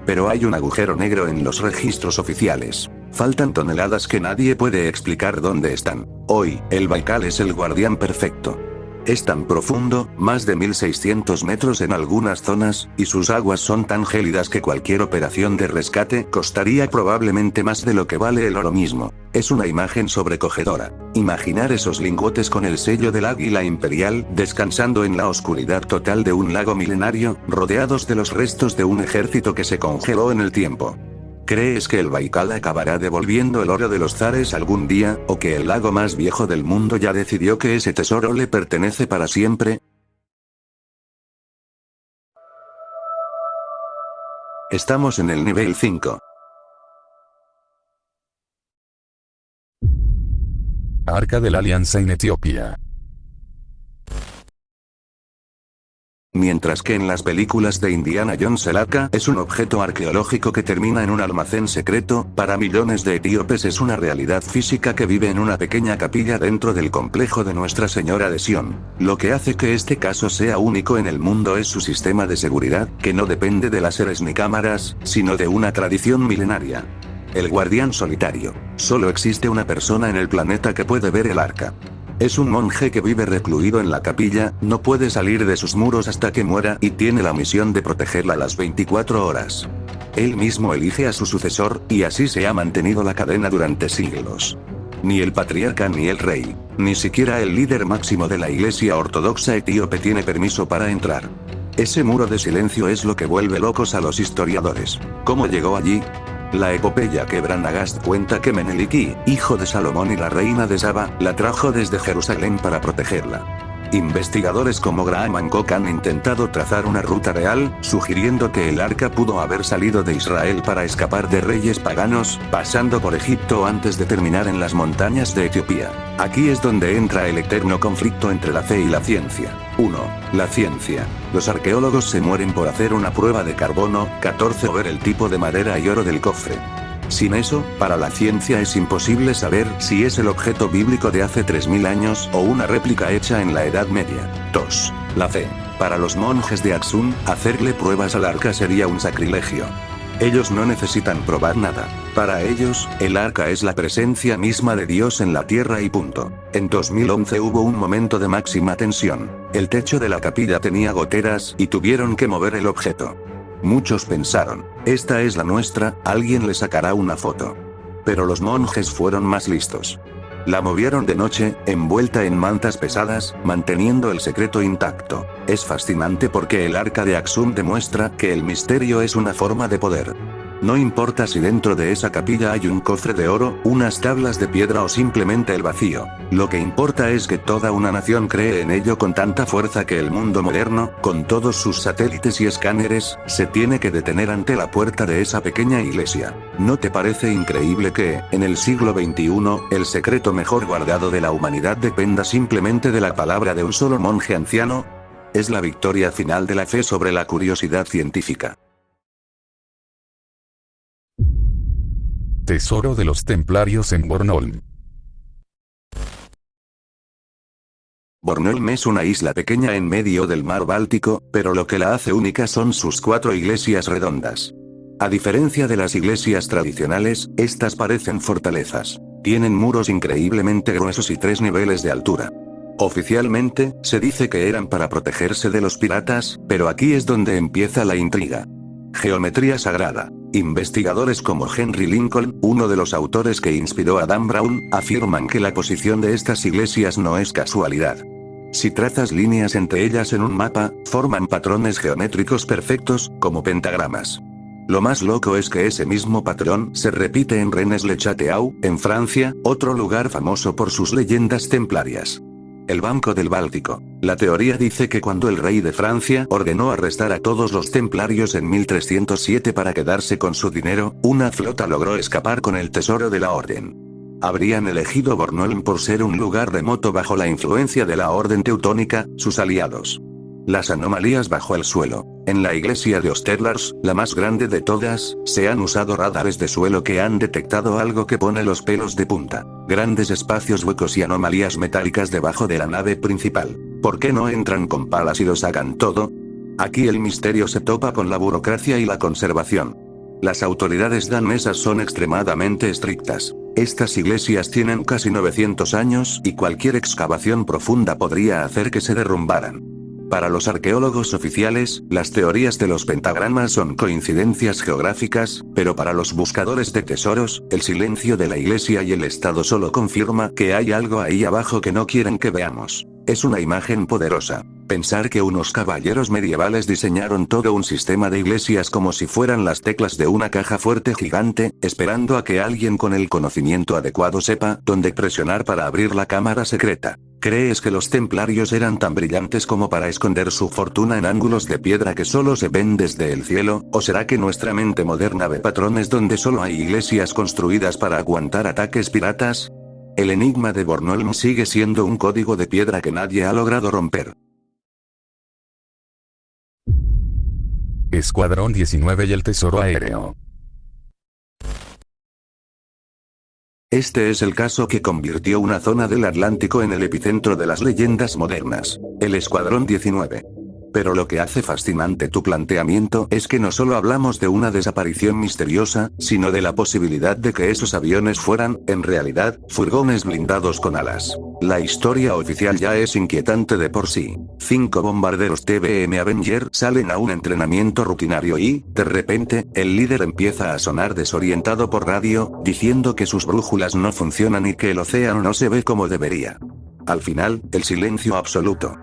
Pero hay un agujero negro en los registros oficiales. Faltan toneladas que nadie puede explicar dónde están. Hoy, el Baikal es el guardián perfecto. Es tan profundo, más de 1600 metros en algunas zonas, y sus aguas son tan gélidas que cualquier operación de rescate costaría probablemente más de lo que vale el oro mismo. Es una imagen sobrecogedora. Imaginar esos lingotes con el sello del águila imperial, descansando en la oscuridad total de un lago milenario, rodeados de los restos de un ejército que se congeló en el tiempo. ¿Crees que el Baikal acabará devolviendo el oro de los zares algún día, o que el lago más viejo del mundo ya decidió que ese tesoro le pertenece para siempre? Estamos en el nivel 5. Arca de la Alianza en Etiopía. Mientras que en las películas de Indiana Jones el arca es un objeto arqueológico que termina en un almacén secreto, para millones de etíopes es una realidad física que vive en una pequeña capilla dentro del complejo de Nuestra Señora de Sion. Lo que hace que este caso sea único en el mundo es su sistema de seguridad, que no depende de láseres ni cámaras, sino de una tradición milenaria. El guardián solitario. Solo existe una persona en el planeta que puede ver el arca. Es un monje que vive recluido en la capilla, no puede salir de sus muros hasta que muera y tiene la misión de protegerla las 24 horas. Él mismo elige a su sucesor, y así se ha mantenido la cadena durante siglos. Ni el patriarca ni el rey, ni siquiera el líder máximo de la Iglesia Ortodoxa etíope tiene permiso para entrar. Ese muro de silencio es lo que vuelve locos a los historiadores. ¿Cómo llegó allí? La epopeya que Branagast cuenta que Meneliki, hijo de Salomón y la reina de Saba, la trajo desde Jerusalén para protegerla. Investigadores como Graham Hancock han intentado trazar una ruta real, sugiriendo que el arca pudo haber salido de Israel para escapar de reyes paganos, pasando por Egipto antes de terminar en las montañas de Etiopía. Aquí es donde entra el eterno conflicto entre la fe y la ciencia. 1. La ciencia. Los arqueólogos se mueren por hacer una prueba de carbono, 14 o ver el tipo de madera y oro del cofre. Sin eso, para la ciencia es imposible saber si es el objeto bíblico de hace 3000 años o una réplica hecha en la Edad Media. 2. La fe. Para los monjes de Aksum, hacerle pruebas al arca sería un sacrilegio. Ellos no necesitan probar nada. Para ellos, el arca es la presencia misma de Dios en la tierra y punto. En 2011 hubo un momento de máxima tensión. El techo de la capilla tenía goteras y tuvieron que mover el objeto. Muchos pensaron, esta es la nuestra, alguien le sacará una foto. Pero los monjes fueron más listos. La movieron de noche, envuelta en mantas pesadas, manteniendo el secreto intacto. Es fascinante porque el arca de Aksum demuestra que el misterio es una forma de poder. No importa si dentro de esa capilla hay un cofre de oro, unas tablas de piedra o simplemente el vacío. Lo que importa es que toda una nación cree en ello con tanta fuerza que el mundo moderno, con todos sus satélites y escáneres, se tiene que detener ante la puerta de esa pequeña iglesia. ¿No te parece increíble que, en el siglo XXI, el secreto mejor guardado de la humanidad dependa simplemente de la palabra de un solo monje anciano? Es la victoria final de la fe sobre la curiosidad científica. Tesoro de los Templarios en Bornholm. Bornholm es una isla pequeña en medio del mar Báltico, pero lo que la hace única son sus 4 iglesias redondas. A diferencia de las iglesias tradicionales, estas parecen fortalezas. Tienen muros increíblemente gruesos y 3 niveles de altura. Oficialmente, se dice que eran para protegerse de los piratas, pero aquí es donde empieza la intriga. Geometría sagrada. Investigadores como Henry Lincoln, uno de los autores que inspiró a Dan Brown, afirman que la posición de estas iglesias no es casualidad. Si trazas líneas entre ellas en un mapa, forman patrones geométricos perfectos, como pentagramas. Lo más loco es que ese mismo patrón se repite en Rennes-le-Château, en Francia, otro lugar famoso por sus leyendas templarias. El Banco del Báltico. La teoría dice que cuando el rey de Francia ordenó arrestar a todos los templarios en 1307 para quedarse con su dinero, una flota logró escapar con el tesoro de la orden. Habrían elegido Bornholm por ser un lugar remoto bajo la influencia de la orden teutónica, sus aliados. Las anomalías bajo el suelo. En la iglesia de Osterlars, la más grande de todas, se han usado radares de suelo que han detectado algo que pone los pelos de punta. Grandes espacios huecos y anomalías metálicas debajo de la nave principal. ¿Por qué no entran con palas y los hagan todo? Aquí el misterio se topa con la burocracia y la conservación. Las autoridades danesas son extremadamente estrictas. Estas iglesias tienen casi 900 años y cualquier excavación profunda podría hacer que se derrumbaran. Para los arqueólogos oficiales, las teorías de los pentagramas son coincidencias geográficas, pero para los buscadores de tesoros, el silencio de la iglesia y el estado solo confirma que hay algo ahí abajo que no quieren que veamos. Es una imagen poderosa. Pensar que unos caballeros medievales diseñaron todo un sistema de iglesias como si fueran las teclas de una caja fuerte gigante, esperando a que alguien con el conocimiento adecuado sepa dónde presionar para abrir la cámara secreta. ¿Crees que los templarios eran tan brillantes como para esconder su fortuna en ángulos de piedra que solo se ven desde el cielo? ¿O será que nuestra mente moderna ve patrones donde solo hay iglesias construidas para aguantar ataques piratas? El enigma de Bornholm sigue siendo un código de piedra que nadie ha logrado romper. Escuadrón 19 y el tesoro aéreo. Este es el caso que convirtió una zona del Atlántico en el epicentro de las leyendas modernas, el Escuadrón 19. Pero lo que hace fascinante tu planteamiento es que no solo hablamos de una desaparición misteriosa, sino de la posibilidad de que esos aviones fueran, en realidad, furgones blindados con alas. La historia oficial ya es inquietante de por sí. 5 bombarderos TBM Avenger salen a un entrenamiento rutinario y, de repente, el líder empieza a sonar desorientado por radio, diciendo que sus brújulas no funcionan y que el océano no se ve como debería. Al final, el silencio absoluto.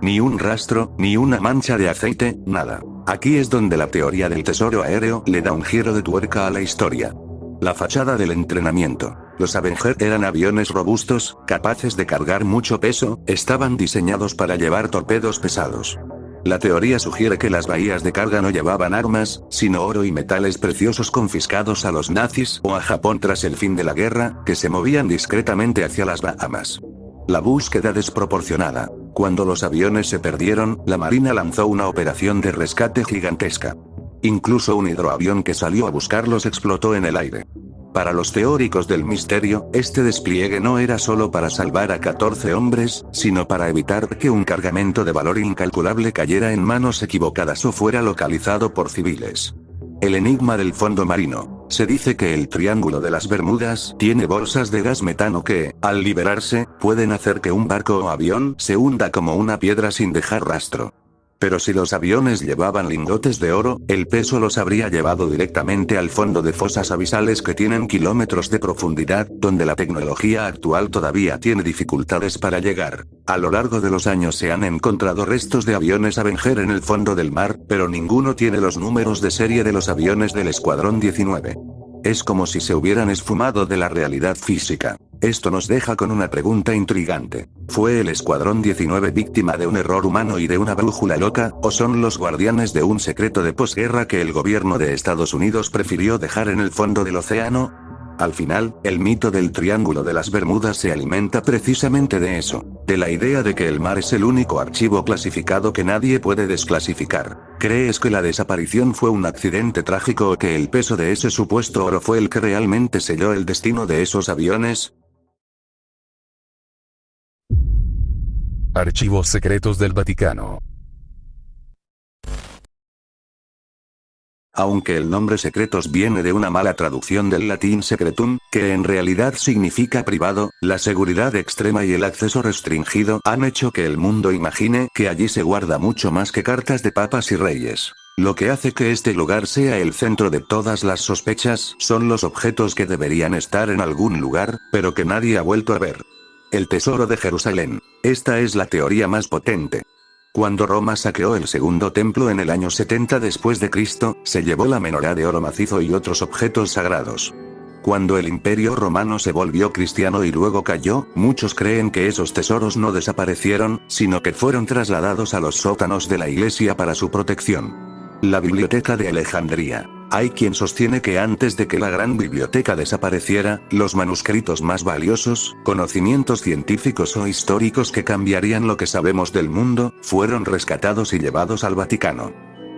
Ni un rastro, ni una mancha de aceite, nada. Aquí es donde la teoría del tesoro aéreo le da un giro de tuerca a la historia. La fachada del entrenamiento. Los Avenger eran aviones robustos, capaces de cargar mucho peso, estaban diseñados para llevar torpedos pesados. La teoría sugiere que las bahías de carga no llevaban armas, sino oro y metales preciosos confiscados a los nazis o a Japón tras el fin de la guerra, que se movían discretamente hacia las Bahamas. La búsqueda desproporcionada. Cuando los aviones se perdieron, la Marina lanzó una operación de rescate gigantesca. Incluso un hidroavión que salió a buscarlos explotó en el aire. Para los teóricos del misterio, este despliegue no era solo para salvar a 14 hombres, sino para evitar que un cargamento de valor incalculable cayera en manos equivocadas o fuera localizado por civiles. El enigma del fondo marino. Se dice que el Triángulo de las Bermudas tiene bolsas de gas metano que, al liberarse, pueden hacer que un barco o avión se hunda como una piedra sin dejar rastro. Pero si los aviones llevaban lingotes de oro, el peso los habría llevado directamente al fondo de fosas abisales que tienen kilómetros de profundidad, donde la tecnología actual todavía tiene dificultades para llegar. A lo largo de los años se han encontrado restos de aviones Avenger en el fondo del mar, pero ninguno tiene los números de serie de los aviones del Escuadrón 19. Es como si se hubieran esfumado de la realidad física. Esto nos deja con una pregunta intrigante. ¿Fue el Escuadrón 19 víctima de un error humano y de una brújula loca, o son los guardianes de un secreto de posguerra que el gobierno de Estados Unidos prefirió dejar en el fondo del océano? Al final, el mito del Triángulo de las Bermudas se alimenta precisamente de eso, de la idea de que el mar es el único archivo clasificado que nadie puede desclasificar. ¿Crees que la desaparición fue un accidente trágico o que el peso de ese supuesto oro fue el que realmente selló el destino de esos aviones? Archivos secretos del Vaticano. Aunque el nombre secretos viene de una mala traducción del latín secretum, que en realidad significa privado, la seguridad extrema y el acceso restringido han hecho que el mundo imagine que allí se guarda mucho más que cartas de papas y reyes. Lo que hace que este lugar sea el centro de todas las sospechas son los objetos que deberían estar en algún lugar, pero que nadie ha vuelto a ver. El tesoro de Jerusalén. Esta es la teoría más potente. Cuando Roma saqueó el segundo templo en el año 70 después de Cristo, se llevó la menorá de oro macizo y otros objetos sagrados. Cuando el Imperio Romano se volvió cristiano y luego cayó, muchos creen que esos tesoros no desaparecieron, sino que fueron trasladados a los sótanos de la iglesia para su protección. La Biblioteca de Alejandría. Hay quien sostiene que antes de que la gran biblioteca desapareciera, los manuscritos más valiosos, conocimientos científicos o históricos que cambiarían lo que sabemos del mundo, fueron rescatados y llevados al Vaticano.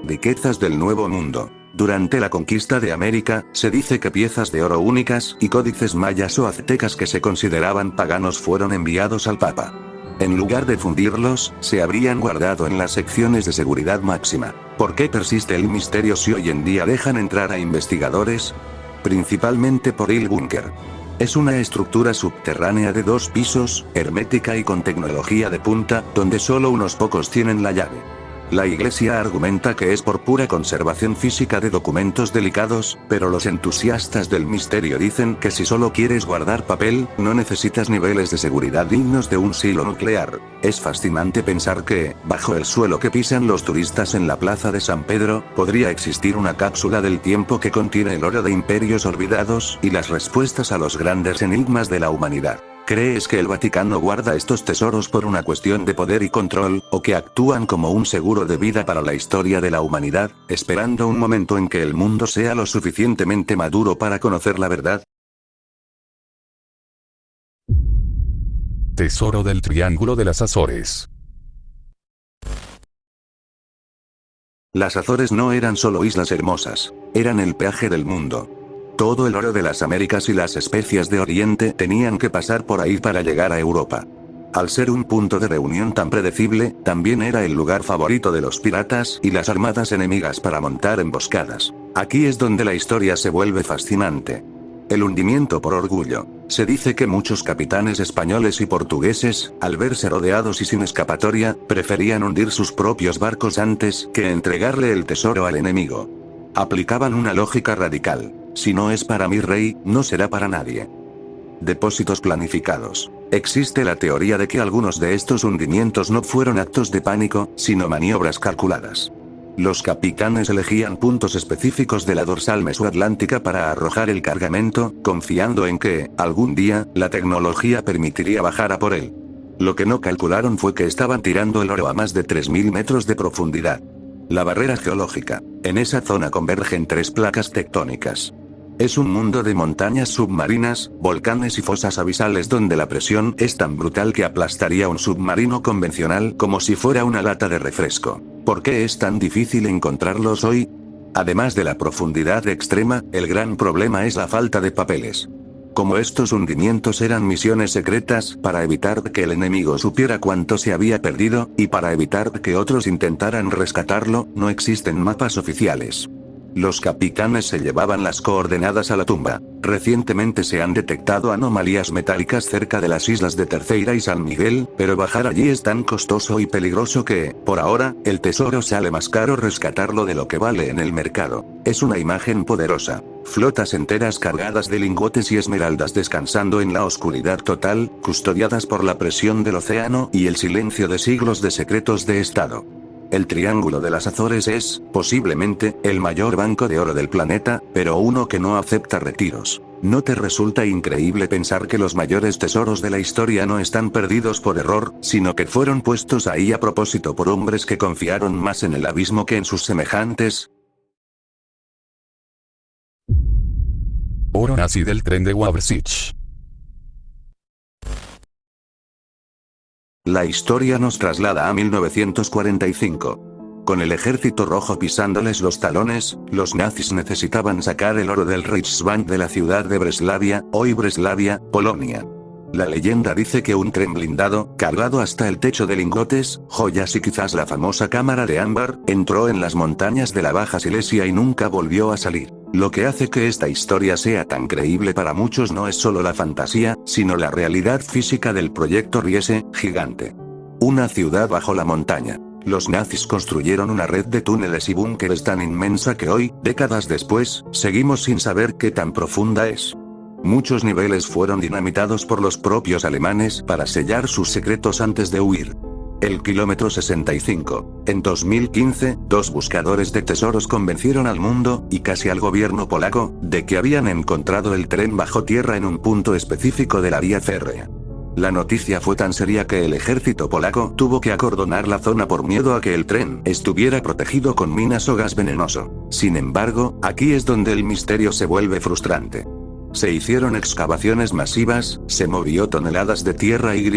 Riquezas del Nuevo Mundo. Durante la conquista de América, se dice que piezas de oro únicas y códices mayas o aztecas que se consideraban paganos fueron enviados al Papa. En lugar de fundirlos, se habrían guardado en las secciones de seguridad máxima. ¿Por qué persiste el misterio si hoy en día dejan entrar a investigadores? Principalmente por el búnker. Es una estructura subterránea de 2 pisos, hermética y con tecnología de punta, donde solo unos pocos tienen la llave. La iglesia argumenta que es por pura conservación física de documentos delicados, pero los entusiastas del misterio dicen que si solo quieres guardar papel, no necesitas niveles de seguridad dignos de un silo nuclear. Es fascinante pensar que, bajo el suelo que pisan los turistas en la plaza de San Pedro, podría existir una cápsula del tiempo que contiene el oro de imperios olvidados y las respuestas a los grandes enigmas de la humanidad. ¿Crees que el Vaticano guarda estos tesoros por una cuestión de poder y control, o que actúan como un seguro de vida para la historia de la humanidad, esperando un momento en que el mundo sea lo suficientemente maduro para conocer la verdad? Tesoro del Triángulo de las Azores. Las Azores no eran solo islas hermosas, eran el peaje del mundo. Todo el oro de las Américas y las especias de Oriente tenían que pasar por ahí para llegar a Europa. Al ser un punto de reunión tan predecible, también era el lugar favorito de los piratas y las armadas enemigas para montar emboscadas. Aquí es donde la historia se vuelve fascinante. El hundimiento por orgullo. Se dice que muchos capitanes españoles y portugueses, al verse rodeados y sin escapatoria, preferían hundir sus propios barcos antes que entregarle el tesoro al enemigo. Aplicaban una lógica radical. Si no es para mi rey, no será para nadie. Depósitos planificados. Existe la teoría de que algunos de estos hundimientos no fueron actos de pánico, sino maniobras calculadas. Los capitanes elegían puntos específicos de la dorsal mesoatlántica para arrojar el cargamento, confiando en que, algún día, la tecnología permitiría bajar a por él. Lo que no calcularon fue que estaban tirando el oro a más de 3000 metros de profundidad. La barrera geológica. En esa zona convergen 3 placas tectónicas. Es un mundo de montañas submarinas, volcanes y fosas abisales donde la presión es tan brutal que aplastaría un submarino convencional como si fuera una lata de refresco. ¿Por qué es tan difícil encontrarlos hoy? Además de la profundidad extrema, el gran problema es la falta de papeles. Como estos hundimientos eran misiones secretas, para evitar que el enemigo supiera cuánto se había perdido, y para evitar que otros intentaran rescatarlo, no existen mapas oficiales. Los capitanes se llevaban las coordenadas a la tumba. Recientemente se han detectado anomalías metálicas cerca de las islas de Terceira y San Miguel, pero bajar allí es tan costoso y peligroso que, por ahora, el tesoro sale más caro rescatarlo de lo que vale en el mercado. Es una imagen poderosa. Flotas enteras cargadas de lingotes y esmeraldas descansando en la oscuridad total, custodiadas por la presión del océano y el silencio de siglos de secretos de Estado. El Triángulo de las Azores es, posiblemente, el mayor banco de oro del planeta, pero uno que no acepta retiros. ¿No te resulta increíble pensar que los mayores tesoros de la historia no están perdidos por error, sino que fueron puestos ahí a propósito por hombres que confiaron más en el abismo que en sus semejantes? Oro nazi del tren de Wawrzyk. La historia nos traslada a 1945. Con el ejército rojo pisándoles los talones, los nazis necesitaban sacar el oro del Reichsbank de la ciudad de Breslavia, hoy Breslavia, Polonia. La leyenda dice que un tren blindado, cargado hasta el techo de lingotes, joyas y quizás la famosa cámara de ámbar, entró en las montañas de la Baja Silesia y nunca volvió a salir. Lo que hace que esta historia sea tan creíble para muchos no es solo la fantasía, sino la realidad física del proyecto Riese, gigante. Una ciudad bajo la montaña. Los nazis construyeron una red de túneles y búnkeres tan inmensa que hoy, décadas después, seguimos sin saber qué tan profunda es. Muchos niveles fueron dinamitados por los propios alemanes para sellar sus secretos antes de huir. El kilómetro 65. En 2015, 2 buscadores de tesoros convencieron al mundo, y casi al gobierno polaco, de que habían encontrado el tren bajo tierra en un punto específico de la vía férrea. La noticia fue tan seria que el ejército polaco tuvo que acordonar la zona por miedo a que el tren estuviera protegido con minas o gas venenoso. Sin embargo, aquí es donde el misterio se vuelve frustrante. Se hicieron excavaciones masivas, se movió toneladas de tierra y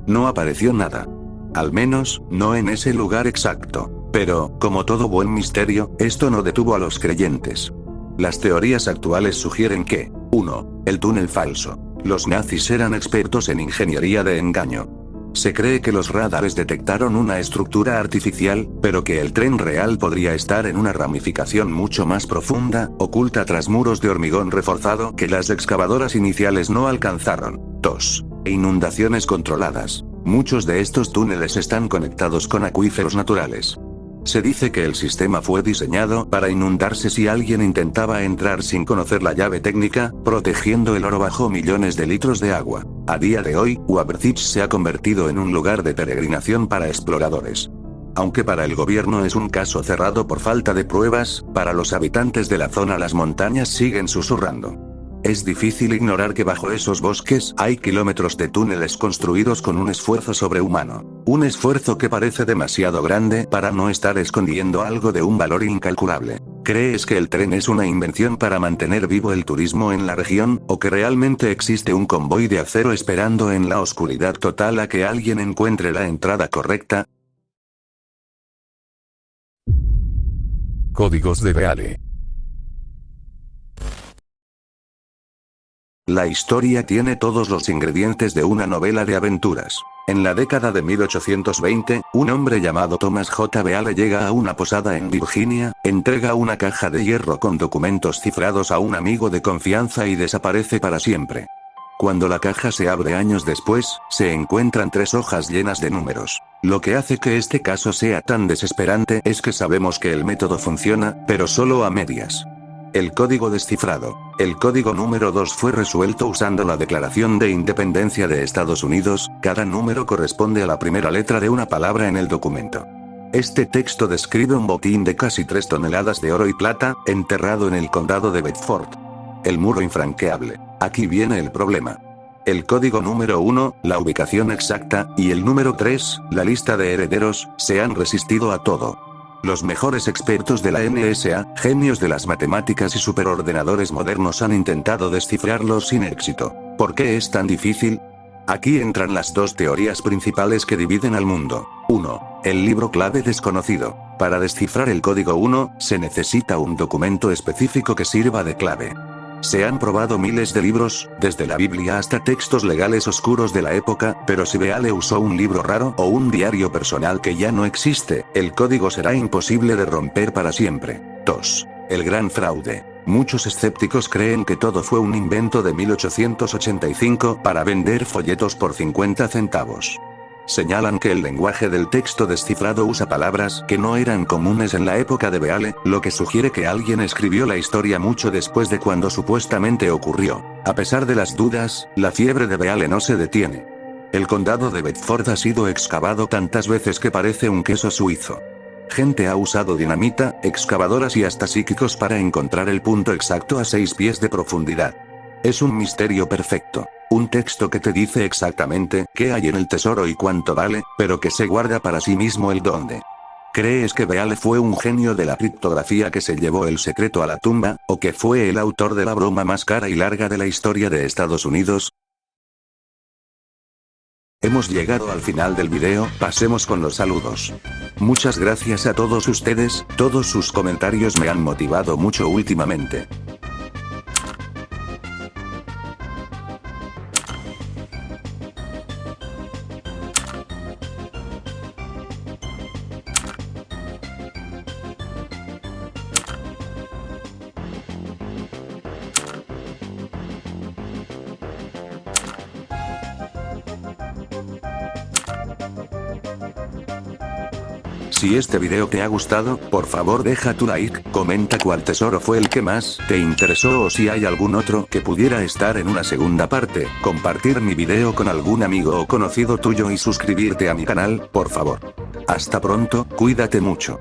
no apareció nada. Al menos, no en ese lugar exacto. Pero, como todo buen misterio, esto no detuvo a los creyentes. Las teorías actuales sugieren que, 1. El túnel falso. Los nazis eran expertos en ingeniería de engaño. Se cree que los radares detectaron una estructura artificial, pero que el tren real podría estar en una ramificación mucho más profunda, oculta tras muros de hormigón reforzado que las excavadoras iniciales no alcanzaron. 2. Inundaciones controladas. Muchos de estos túneles están conectados con acuíferos naturales. Se dice que el sistema fue diseñado para inundarse si alguien intentaba entrar sin conocer la llave técnica, protegiendo el oro bajo millones de litros de agua. A día de hoy, Wawrzyk se ha convertido en un lugar de peregrinación para exploradores. Aunque para el gobierno es un caso cerrado por falta de pruebas, para los habitantes de la zona las montañas siguen susurrando. Es difícil ignorar que bajo esos bosques hay kilómetros de túneles construidos con un esfuerzo sobrehumano. Un esfuerzo que parece demasiado grande para no estar escondiendo algo de un valor incalculable. ¿Crees que el tren es una invención para mantener vivo el turismo en la región, o que realmente existe un convoy de acero esperando en la oscuridad total a que alguien encuentre la entrada correcta? Códigos de Beale. La historia tiene todos los ingredientes de una novela de aventuras. En la década de 1820, un hombre llamado Thomas J. Beale llega a una posada en Virginia, entrega una caja de hierro con documentos cifrados a un amigo de confianza y desaparece para siempre. Cuando la caja se abre años después, se encuentran 3 hojas llenas de números. Lo que hace que este caso sea tan desesperante es que sabemos que el método funciona, pero solo a medias. El código descifrado. El código número 2 fue resuelto usando la Declaración de Independencia de Estados Unidos. Cada número corresponde a la primera letra de una palabra en el documento. Este texto describe un botín de casi 3 toneladas de oro y plata, enterrado en el condado de Bedford. El muro infranqueable. Aquí viene el problema. El código número 1, la ubicación exacta, y el número 3, la lista de herederos, se han resistido a todo. Los mejores expertos de la NSA, genios de las matemáticas y superordenadores modernos han intentado descifrarlos sin éxito. ¿Por qué es tan difícil? Aquí entran las dos teorías principales que dividen al mundo. 1. El libro clave desconocido. Para descifrar el código 1, se necesita un documento específico que sirva de clave. Se han probado miles de libros, desde la Biblia hasta textos legales oscuros de la época, pero si Beale usó un libro raro o un diario personal que ya no existe, el código será imposible de romper para siempre. 2. El gran fraude. Muchos escépticos creen que todo fue un invento de 1885 para vender folletos por 50 centavos. Señalan que el lenguaje del texto descifrado usa palabras que no eran comunes en la época de Beale, lo que sugiere que alguien escribió la historia mucho después de cuando supuestamente ocurrió. A pesar de las dudas, la fiebre de Beale no se detiene. El condado de Bedford ha sido excavado tantas veces que parece un queso suizo. Gente ha usado dinamita, excavadoras y hasta psíquicos para encontrar el punto exacto a 6 pies de profundidad. Es un misterio perfecto. Un texto que te dice exactamente qué hay en el tesoro y cuánto vale, pero que se guarda para sí mismo el dónde. ¿Crees que Beale fue un genio de la criptografía que se llevó el secreto a la tumba, o que fue el autor de la broma más cara y larga de la historia de Estados Unidos? Hemos llegado al final del video, pasemos con los saludos. Muchas gracias a todos ustedes, todos sus comentarios me han motivado mucho últimamente. Si este video te ha gustado, por favor deja tu like, comenta cuál tesoro fue el que más te interesó o si hay algún otro que pudiera estar en una segunda parte, compartir mi video con algún amigo o conocido tuyo y suscribirte a mi canal, por favor. Hasta pronto, cuídate mucho.